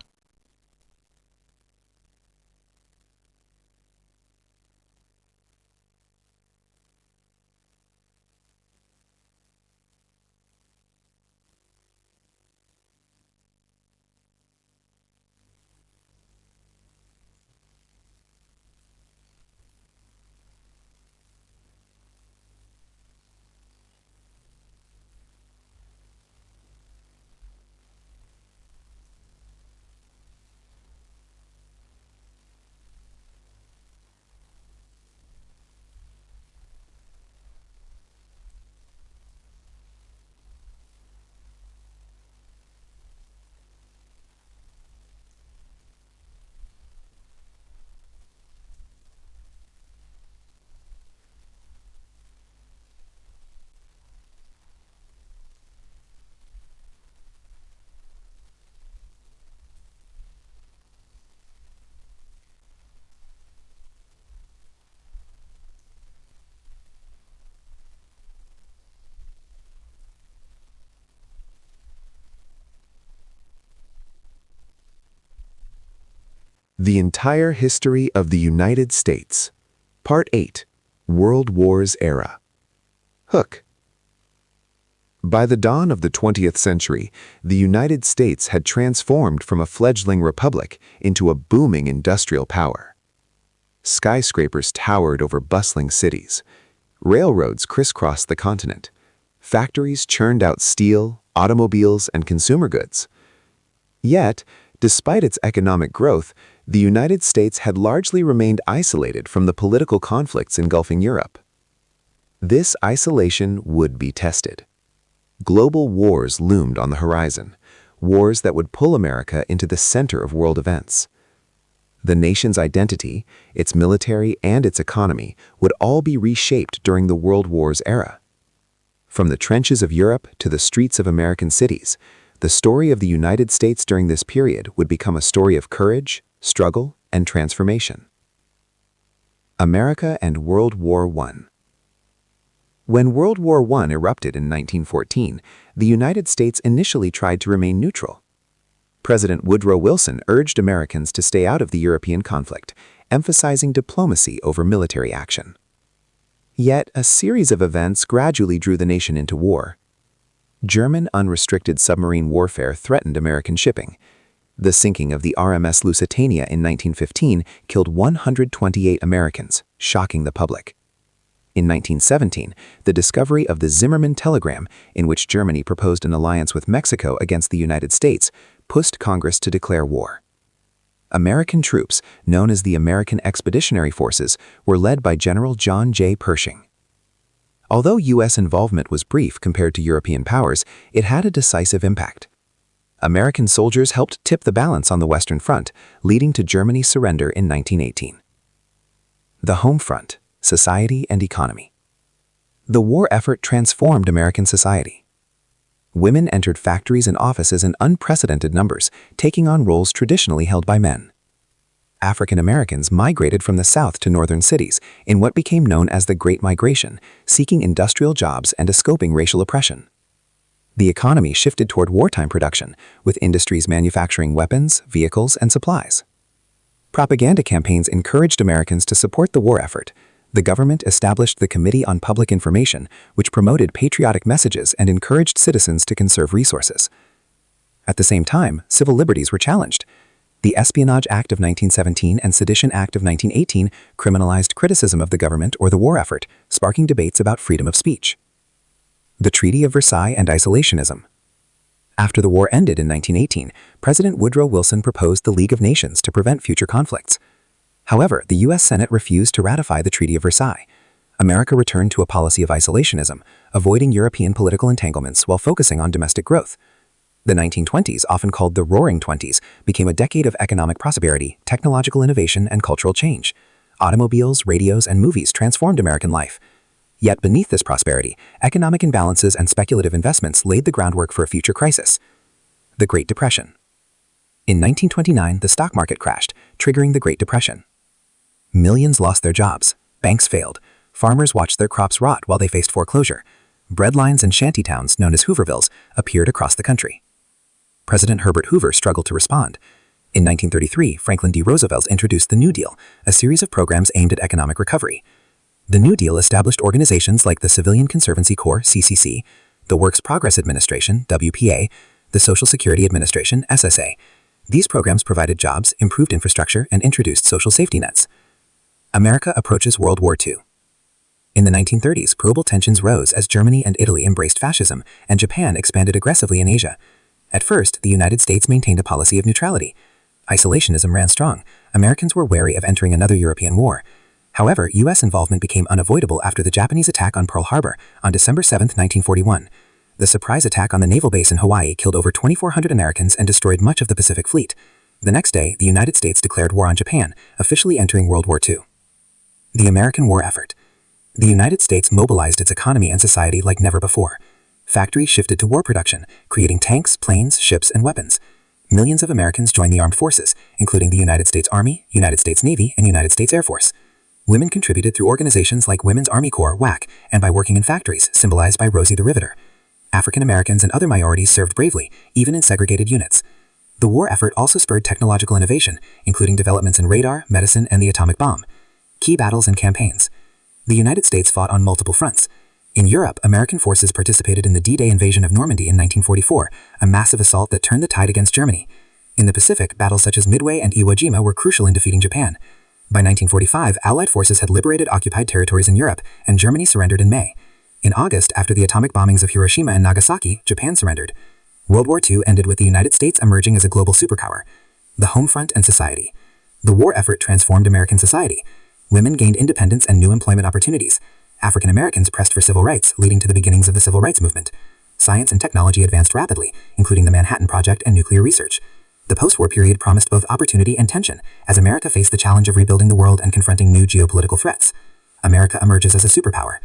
The Entire History of the United States. Part 8. World Wars Era. Hook. By the dawn of the 20th century, the United States had transformed from a fledgling republic into a booming industrial power. Skyscrapers towered over bustling cities. Railroads crisscrossed the continent. Factories churned out steel, automobiles, and consumer goods. Yet, despite its economic growth, the United States had largely remained isolated from the political conflicts engulfing Europe. This isolation would be tested. Global wars loomed on the horizon, wars that would pull America into the center of world events. The nation's identity, its military, and its economy would all be reshaped during the World Wars era. From the trenches of Europe to the streets of American cities, the story of the United States during this period would become a story of courage, struggle, and transformation. America and World War I. When World War I erupted in 1914, the United States initially tried to remain neutral. President Woodrow Wilson urged Americans to stay out of the European conflict, emphasizing diplomacy over military action. Yet, a series of events gradually drew the nation into war. German unrestricted submarine warfare threatened American shipping. The sinking of the RMS Lusitania in 1915 killed 128 Americans, shocking the public. In 1917, the discovery of the Zimmermann telegram, in which Germany proposed an alliance with Mexico against the United States, pushed Congress to declare war. American troops, known as the American Expeditionary Forces, were led by General John J. Pershing. Although U.S. involvement was brief compared to European powers, it had a decisive impact. American soldiers helped tip the balance on the Western Front, leading to Germany's surrender in 1918. The home front, society and economy. The war effort transformed American society. Women entered factories and offices in unprecedented numbers, taking on roles traditionally held by men. African Americans migrated from the South to northern cities in what became known as the Great Migration, seeking industrial jobs and escaping racial oppression. The economy shifted toward wartime production, with industries manufacturing weapons, vehicles, and supplies. Propaganda campaigns encouraged Americans to support the war effort. The government established the Committee on Public Information, which promoted patriotic messages and encouraged citizens to conserve resources. At the same time, civil liberties were challenged. The Espionage Act of 1917 and Sedition Act of 1918 criminalized criticism of the government or the war effort, sparking debates about freedom of speech. The Treaty of Versailles and isolationism. After the war ended in 1918, President Woodrow Wilson proposed the League of Nations to prevent future conflicts. However, the U.S. Senate refused to ratify the Treaty of Versailles. America returned to a policy of isolationism, avoiding European political entanglements while focusing on domestic growth. The 1920s, often called the Roaring Twenties, became a decade of economic prosperity, technological innovation, and cultural change. Automobiles, radios, and movies transformed American life. Yet beneath this prosperity, economic imbalances and speculative investments laid the groundwork for a future crisis: the Great Depression. In 1929, the stock market crashed, triggering the Great Depression. Millions lost their jobs, banks failed, farmers watched their crops rot while they faced foreclosure. Breadlines and shantytowns, known as Hoovervilles, appeared across the country. President Herbert Hoover struggled to respond. In 1933, Franklin D. Roosevelt introduced the New Deal, a series of programs aimed at economic recovery. The New Deal established organizations like the Civilian Conservancy Corps, CCC, the Works Progress Administration, WPA, the Social Security Administration, SSA. These programs provided jobs, improved infrastructure, and introduced social safety nets. America approaches World War II. In the 1930s, global tensions rose as Germany and Italy embraced fascism, and Japan expanded aggressively in Asia. At first, the United States maintained a policy of neutrality. Isolationism ran strong. Americans were wary of entering another European war. However, U.S. involvement became unavoidable after the Japanese attack on Pearl Harbor on December 7, 1941. The surprise attack on the naval base in Hawaii killed over 2,400 Americans and destroyed much of the Pacific Fleet. The next day, the United States declared war on Japan, officially entering World War II. The American War Effort. The United States mobilized its economy and society like never before. Factories shifted to war production, creating tanks, planes, ships, and weapons. Millions of Americans joined the armed forces, including the United States Army, United States Navy, and United States Air Force. Women contributed through organizations like Women's Army Corps, WAC, and by working in factories, symbolized by Rosie the Riveter. African Americans and other minorities served bravely, even in segregated units. The war effort also spurred technological innovation, including developments in radar, medicine, and the atomic bomb. Key battles and campaigns. The United States fought on multiple fronts. In Europe, American forces participated in the D-Day invasion of Normandy in 1944, a massive assault that turned the tide against Germany. In the Pacific, battles such as Midway and Iwo Jima were crucial in defeating Japan. By 1945, Allied forces had liberated occupied territories in Europe, and Germany surrendered in May. In August, after the atomic bombings of Hiroshima and Nagasaki, Japan surrendered. World War II ended with the United States emerging as a global superpower. The home front and society. The war effort transformed American society. Women gained independence and new employment opportunities. African Americans pressed for civil rights, leading to the beginnings of the Civil Rights Movement. Science and technology advanced rapidly, including the Manhattan Project and nuclear research. The post-war period promised both opportunity and tension, as America faced the challenge of rebuilding the world and confronting new geopolitical threats. America emerges as a superpower.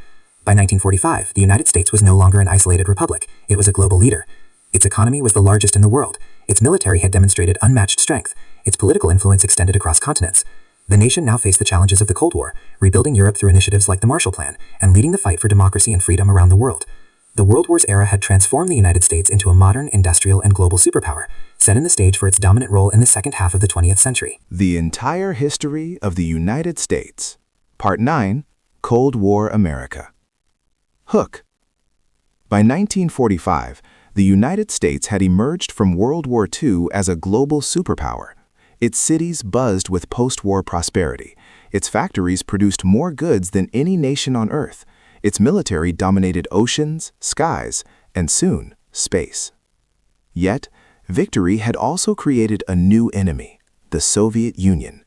By 1945, the United States was no longer an isolated republic, it was a global leader. Its economy was the largest in the world. Its military had demonstrated unmatched strength. Its political influence extended across continents. The nation now faced the challenges of the Cold War, rebuilding Europe through initiatives like the Marshall Plan, and leading the fight for democracy and freedom around the world. The World War's era had transformed the United States into a modern, industrial, and global superpower, setting the stage for its dominant role in the second half of the 20th century. The entire history of the United States. Part 9, Cold War America. Hook. By 1945, the United States had emerged from World War II as a global superpower. Its cities buzzed with post-war prosperity. Its factories produced more goods than any nation on Earth. Its military dominated oceans, skies, and soon, space. Yet, victory had also created a new enemy, the Soviet Union.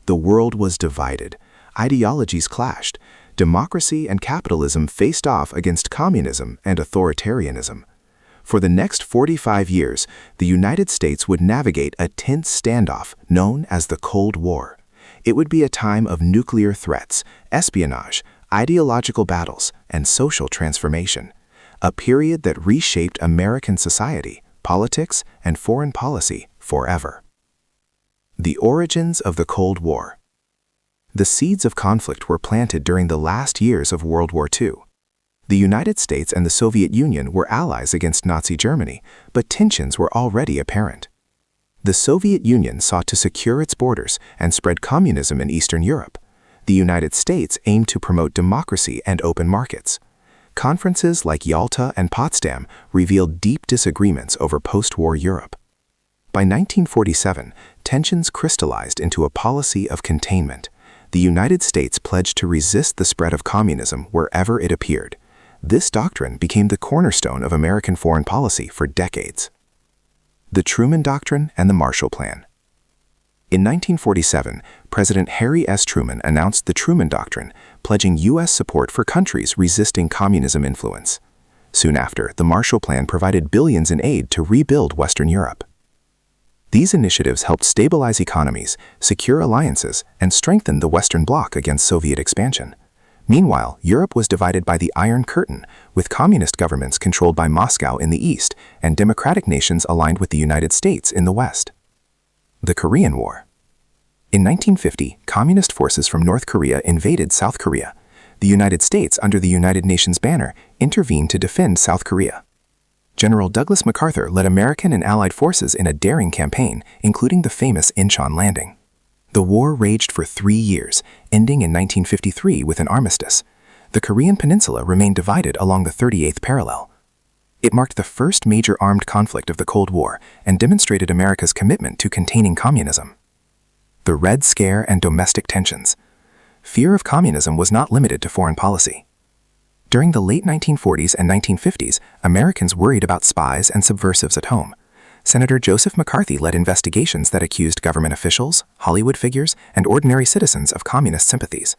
The world was divided. Ideologies clashed. Democracy and capitalism faced off against communism and authoritarianism. For the next 45 years, the United States would navigate a tense standoff known as the Cold War. It would be a time of nuclear threats, espionage, ideological battles, and social transformation. A period that reshaped American society, politics, and foreign policy forever. The origins of the Cold War. The seeds of conflict were planted during the last years of World War II. The United States and the Soviet Union were allies against Nazi Germany, but tensions were already apparent. The Soviet Union sought to secure its borders and spread communism in Eastern Europe. The United States aimed to promote democracy and open markets. Conferences like Yalta and Potsdam revealed deep disagreements over post-war Europe. By 1947, tensions crystallized into a policy of containment. The United States pledged to resist the spread of communism wherever it appeared. This doctrine became the cornerstone of American foreign policy for decades. The Truman Doctrine and the Marshall Plan. In 1947, President Harry S. Truman announced the Truman Doctrine, pledging U.S. support for countries resisting communism influence. Soon after, the Marshall Plan provided billions in aid to rebuild Western Europe. These initiatives helped stabilize economies, secure alliances, and strengthen the Western Bloc against Soviet expansion. Meanwhile, Europe was divided by the Iron Curtain, with communist governments controlled by Moscow in the east and democratic nations aligned with the United States in the west. The Korean War. In 1950, communist forces from North Korea invaded South Korea. The United States, under the United Nations banner, intervened to defend South Korea. General Douglas MacArthur led American and Allied forces in a daring campaign, including the famous Incheon landing. The war raged for 3 years, ending in 1953 with an armistice. The Korean peninsula remained divided along the 38th parallel. It marked the first major armed conflict of the Cold War and demonstrated America's commitment to containing communism. The Red Scare and domestic tensions. Fear of communism was not limited to foreign policy. During the late 1940s and 1950s, Americans worried about spies and subversives at home. Senator Joseph McCarthy led investigations that accused government officials, Hollywood figures, and ordinary citizens of communist sympathies.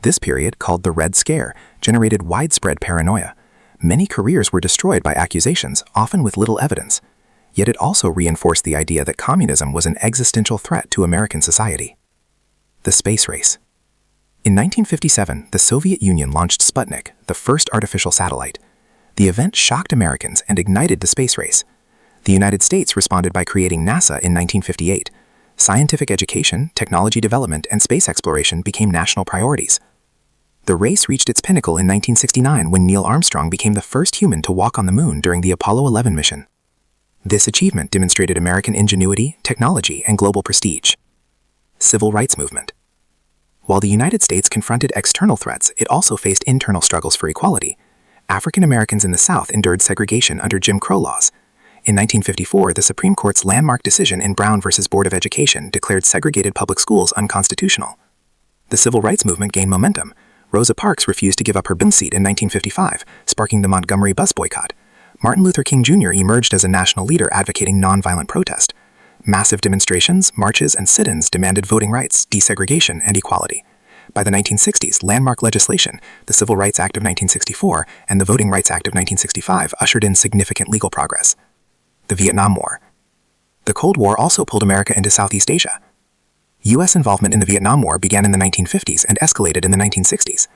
This period, called the Red Scare, generated widespread paranoia. Many careers were destroyed by accusations, often with little evidence. Yet it also reinforced the idea that communism was an existential threat to American society. The space race. In 1957, the Soviet Union launched Sputnik, the first artificial satellite. The event shocked Americans and ignited the space race. The United States responded by creating NASA in 1958. Scientific education, technology development, and space exploration became national priorities. The race reached its pinnacle in 1969 when Neil Armstrong became the first human to walk on the moon during the Apollo 11 mission. This achievement demonstrated American ingenuity, technology, and global prestige. Civil rights movement. While the United States confronted external threats, it also faced internal struggles for equality. African Americans in the South endured segregation under Jim Crow laws. In 1954, the Supreme Court's landmark decision in Brown v. Board of Education declared segregated public schools unconstitutional. The civil rights movement gained momentum. Rosa Parks refused to give up her bus seat in 1955, sparking the Montgomery bus boycott. Martin Luther King Jr. emerged as a national leader advocating nonviolent protest. Massive demonstrations, marches, and sit-ins demanded voting rights, desegregation, and equality. By the 1960s, landmark legislation, the Civil Rights Act of 1964 and the Voting Rights Act of 1965, ushered in significant legal progress. The Vietnam War. The Cold War also pulled America into Southeast Asia. U.S. involvement in the Vietnam War began in the 1950s and escalated in the 1960s.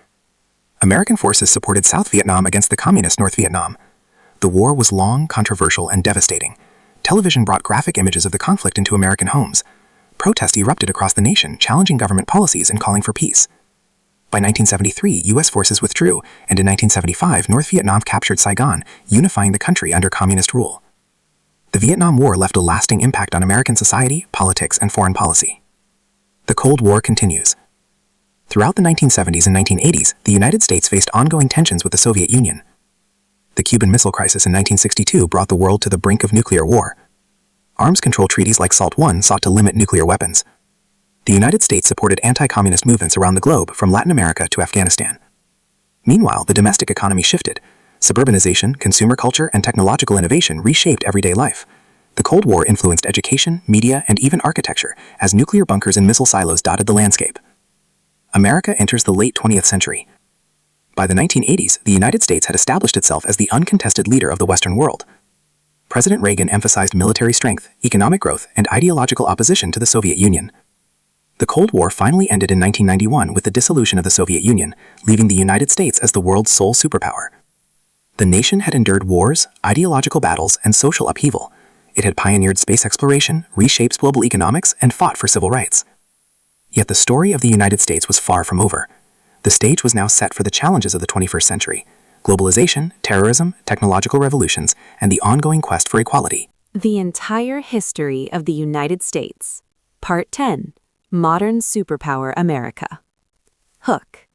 American forces supported South Vietnam against the communist North Vietnam. The war was long, controversial, and devastating. Television brought graphic images of the conflict into American homes. Protest erupted across the nation, challenging government policies and calling for peace. By 1973, U.S. forces withdrew, and in 1975, North Vietnam captured Saigon, unifying the country under communist rule. The Vietnam War left a lasting impact on American society, politics, and foreign policy. The Cold War continues. Throughout the 1970s and 1980s, the United States faced ongoing tensions with the Soviet Union. The Cuban Missile Crisis in 1962 brought the world to the brink of nuclear war. Arms control treaties like SALT I sought to limit nuclear weapons. The United States supported anti-communist movements around the globe, from Latin America to Afghanistan. Meanwhile, the domestic economy shifted. Suburbanization, consumer culture, and technological innovation reshaped everyday life. The Cold War influenced education, media, and even architecture, as nuclear bunkers and missile silos dotted the landscape. America enters the late 20th century. By the 1980s, the United States had established itself as the uncontested leader of the Western world. President Reagan emphasized military strength, economic growth, and ideological opposition to the Soviet Union. The Cold War finally ended in 1991 with the dissolution of the Soviet Union, leaving the United States as the world's sole superpower. The nation had endured wars, ideological battles, and social upheaval. It had pioneered space exploration, reshaped global economics, and fought for civil rights. Yet the story of the United States was far from over. The stage was now set for the challenges of the 21st century: globalization, terrorism, technological revolutions, and the ongoing quest for equality. The entire history of the United States. Part 10. Modern Superpower America. Hook.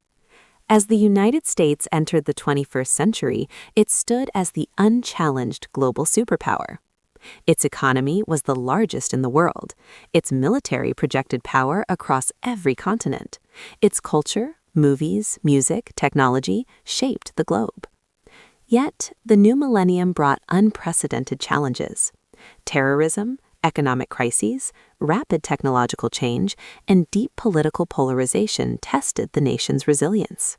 As the United States entered the 21st century, it stood as the unchallenged global superpower. Its economy was the largest in the world. Its military projected power across every continent. Its culture, movies, music, technology shaped the globe. Yet, the new millennium brought unprecedented challenges. Terrorism, economic crises, rapid technological change, and deep political polarization tested the nation's resilience.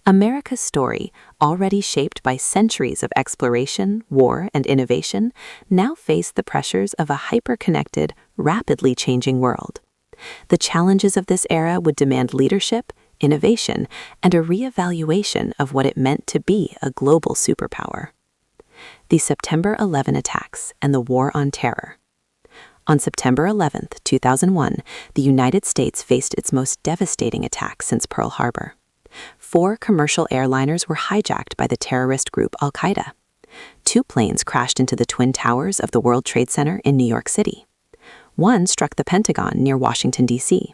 America's story, already shaped by centuries of exploration, war, and innovation, now faced the pressures of a hyper-connected, rapidly changing world. The challenges of this era would demand leadership, innovation, and a re-evaluation of what it meant to be a global superpower. The September 11 attacks and the War on Terror. On September 11, 2001, the United States faced its most devastating attack since Pearl Harbor. 4 commercial airliners were hijacked by the terrorist group Al-Qaeda. 2 planes crashed into the Twin Towers of the World Trade Center in New York City. 1 struck the Pentagon near Washington, D.C.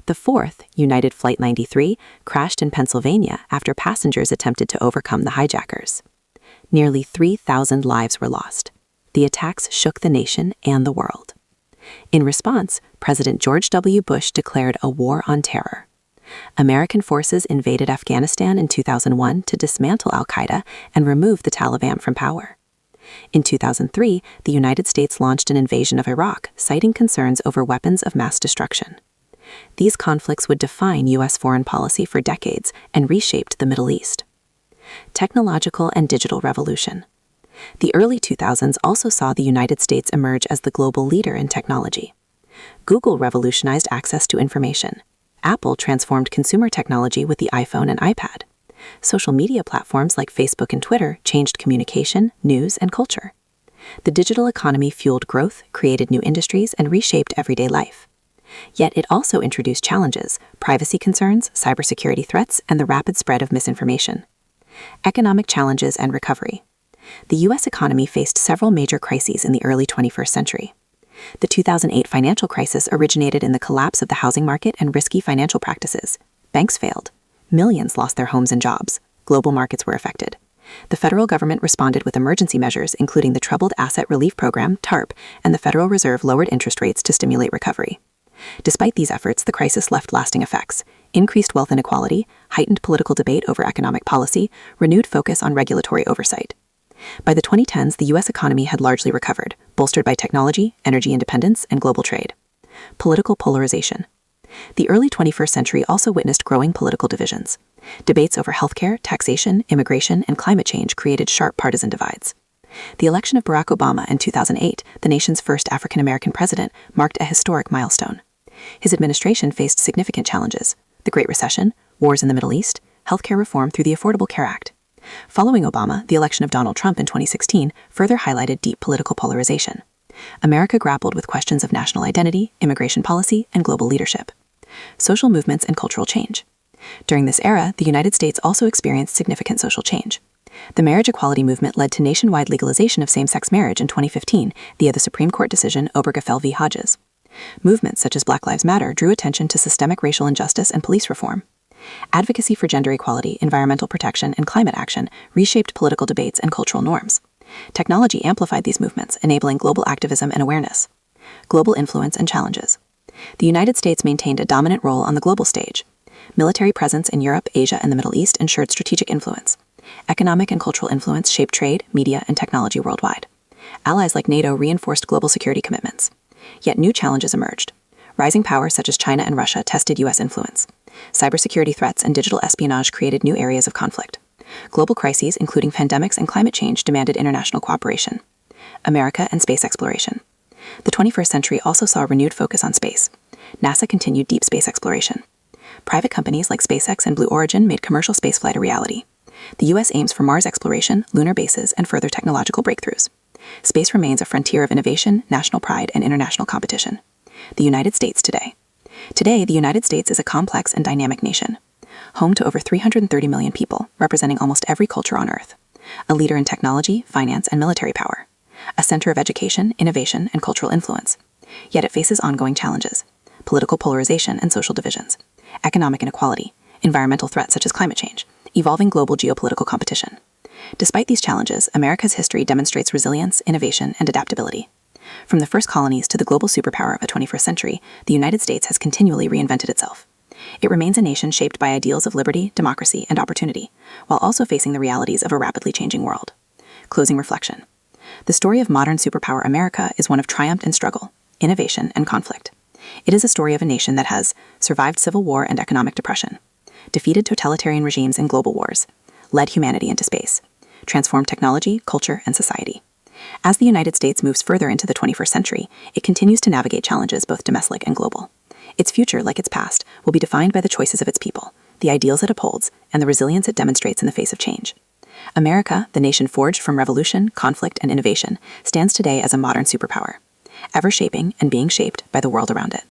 The 4th, United Flight 93, crashed in Pennsylvania after passengers attempted to overcome the hijackers. Nearly 3,000 lives were lost. The attacks shook the nation and the world. In response, President George W. Bush declared a war on terror. American forces invaded Afghanistan in 2001 to dismantle al-Qaeda and remove the Taliban from power. In 2003, the United States launched an invasion of Iraq, citing concerns over weapons of mass destruction. These conflicts would define U.S. foreign policy for decades and reshaped the Middle East. Technological and digital revolution. The early 2000s also saw the United States emerge as the global leader in technology. Google revolutionized access to information. Apple transformed consumer technology with the iPhone and iPad. Social media platforms like Facebook and Twitter changed communication, news, and culture. The digital economy fueled growth, created new industries, and reshaped everyday life. Yet it also introduced challenges, privacy concerns, cybersecurity threats, and the rapid spread of misinformation. Economic challenges and recovery. The U.S. economy faced several major crises in the early 21st century. The 2008 financial crisis originated in the collapse of the housing market and risky financial practices. Banks failed. Millions lost their homes and jobs. Global markets were affected. The federal government responded with emergency measures, including the Troubled Asset Relief Program, TARP, and the Federal Reserve lowered interest rates to stimulate recovery. Despite these efforts, the crisis left lasting effects: increased wealth inequality, heightened political debate over economic policy, renewed focus on regulatory oversight. By the 2010s, the U.S. economy had largely recovered, bolstered by technology, energy independence, and global trade. Political polarization. The early 21st century also witnessed growing political divisions. Debates over healthcare, taxation, immigration, and climate change created sharp partisan divides. The election of Barack Obama in 2008, the nation's first African-American president, marked a historic milestone. His administration faced significant challenges: the Great Recession, wars in the Middle East, healthcare reform through the Affordable Care Act. Following Obama, the election of Donald Trump in 2016 further highlighted deep political polarization. America grappled with questions of national identity, immigration policy, and global leadership. Social movements and cultural change. During this era, the United States also experienced significant social change. The marriage equality movement led to nationwide legalization of same-sex marriage in 2015 via the Supreme Court decision Obergefell v. Hodges. Movements such as Black Lives Matter drew attention to systemic racial injustice and police reform. Advocacy for gender equality, environmental protection, and climate action reshaped political debates and cultural norms. Technology amplified these movements, enabling global activism and awareness. Global influence and challenges. The United States maintained a dominant role on the global stage. Military presence in Europe, Asia, and the Middle East ensured strategic influence. Economic and cultural influence shaped trade, media, and technology worldwide. Allies like NATO reinforced global security commitments. Yet new challenges emerged. Rising powers such as China and Russia tested U.S. influence. Cybersecurity threats and digital espionage created new areas of conflict. Global crises, including pandemics and climate change, demanded international cooperation. America and space exploration. The 21st century also saw a renewed focus on space. NASA continued deep space exploration. Private companies like SpaceX and Blue Origin made commercial spaceflight a reality. The U.S. aims for Mars exploration, lunar bases, and further technological breakthroughs. Space remains a frontier of innovation, national pride, and international competition. The United States today. Today, the United States is a complex and dynamic nation. Home to over 330 million people, representing almost every culture on Earth. A leader in technology, finance, and military power. A center of education, innovation, and cultural influence. Yet it faces ongoing challenges: political polarization and social divisions, economic inequality, environmental threats such as climate change, evolving global geopolitical competition. Despite these challenges, America's history demonstrates resilience, innovation, and adaptability. From the first colonies to the global superpower of the 21st century, the United States has continually reinvented itself. It remains a nation shaped by ideals of liberty, democracy, and opportunity, while also facing the realities of a rapidly changing world. Closing reflection. The story of modern superpower America is one of triumph and struggle, innovation and conflict. It is a story of a nation that has survived civil war and economic depression, defeated totalitarian regimes in global wars, led humanity into space, transformed technology, culture, and society. As the United States moves further into the 21st century, it continues to navigate challenges both domestic and global. Its future, like its past, will be defined by the choices of its people, the ideals it upholds, and the resilience it demonstrates in the face of change. America, the nation forged from revolution, conflict, and innovation, stands today as a modern superpower, ever shaping and being shaped by the world around it.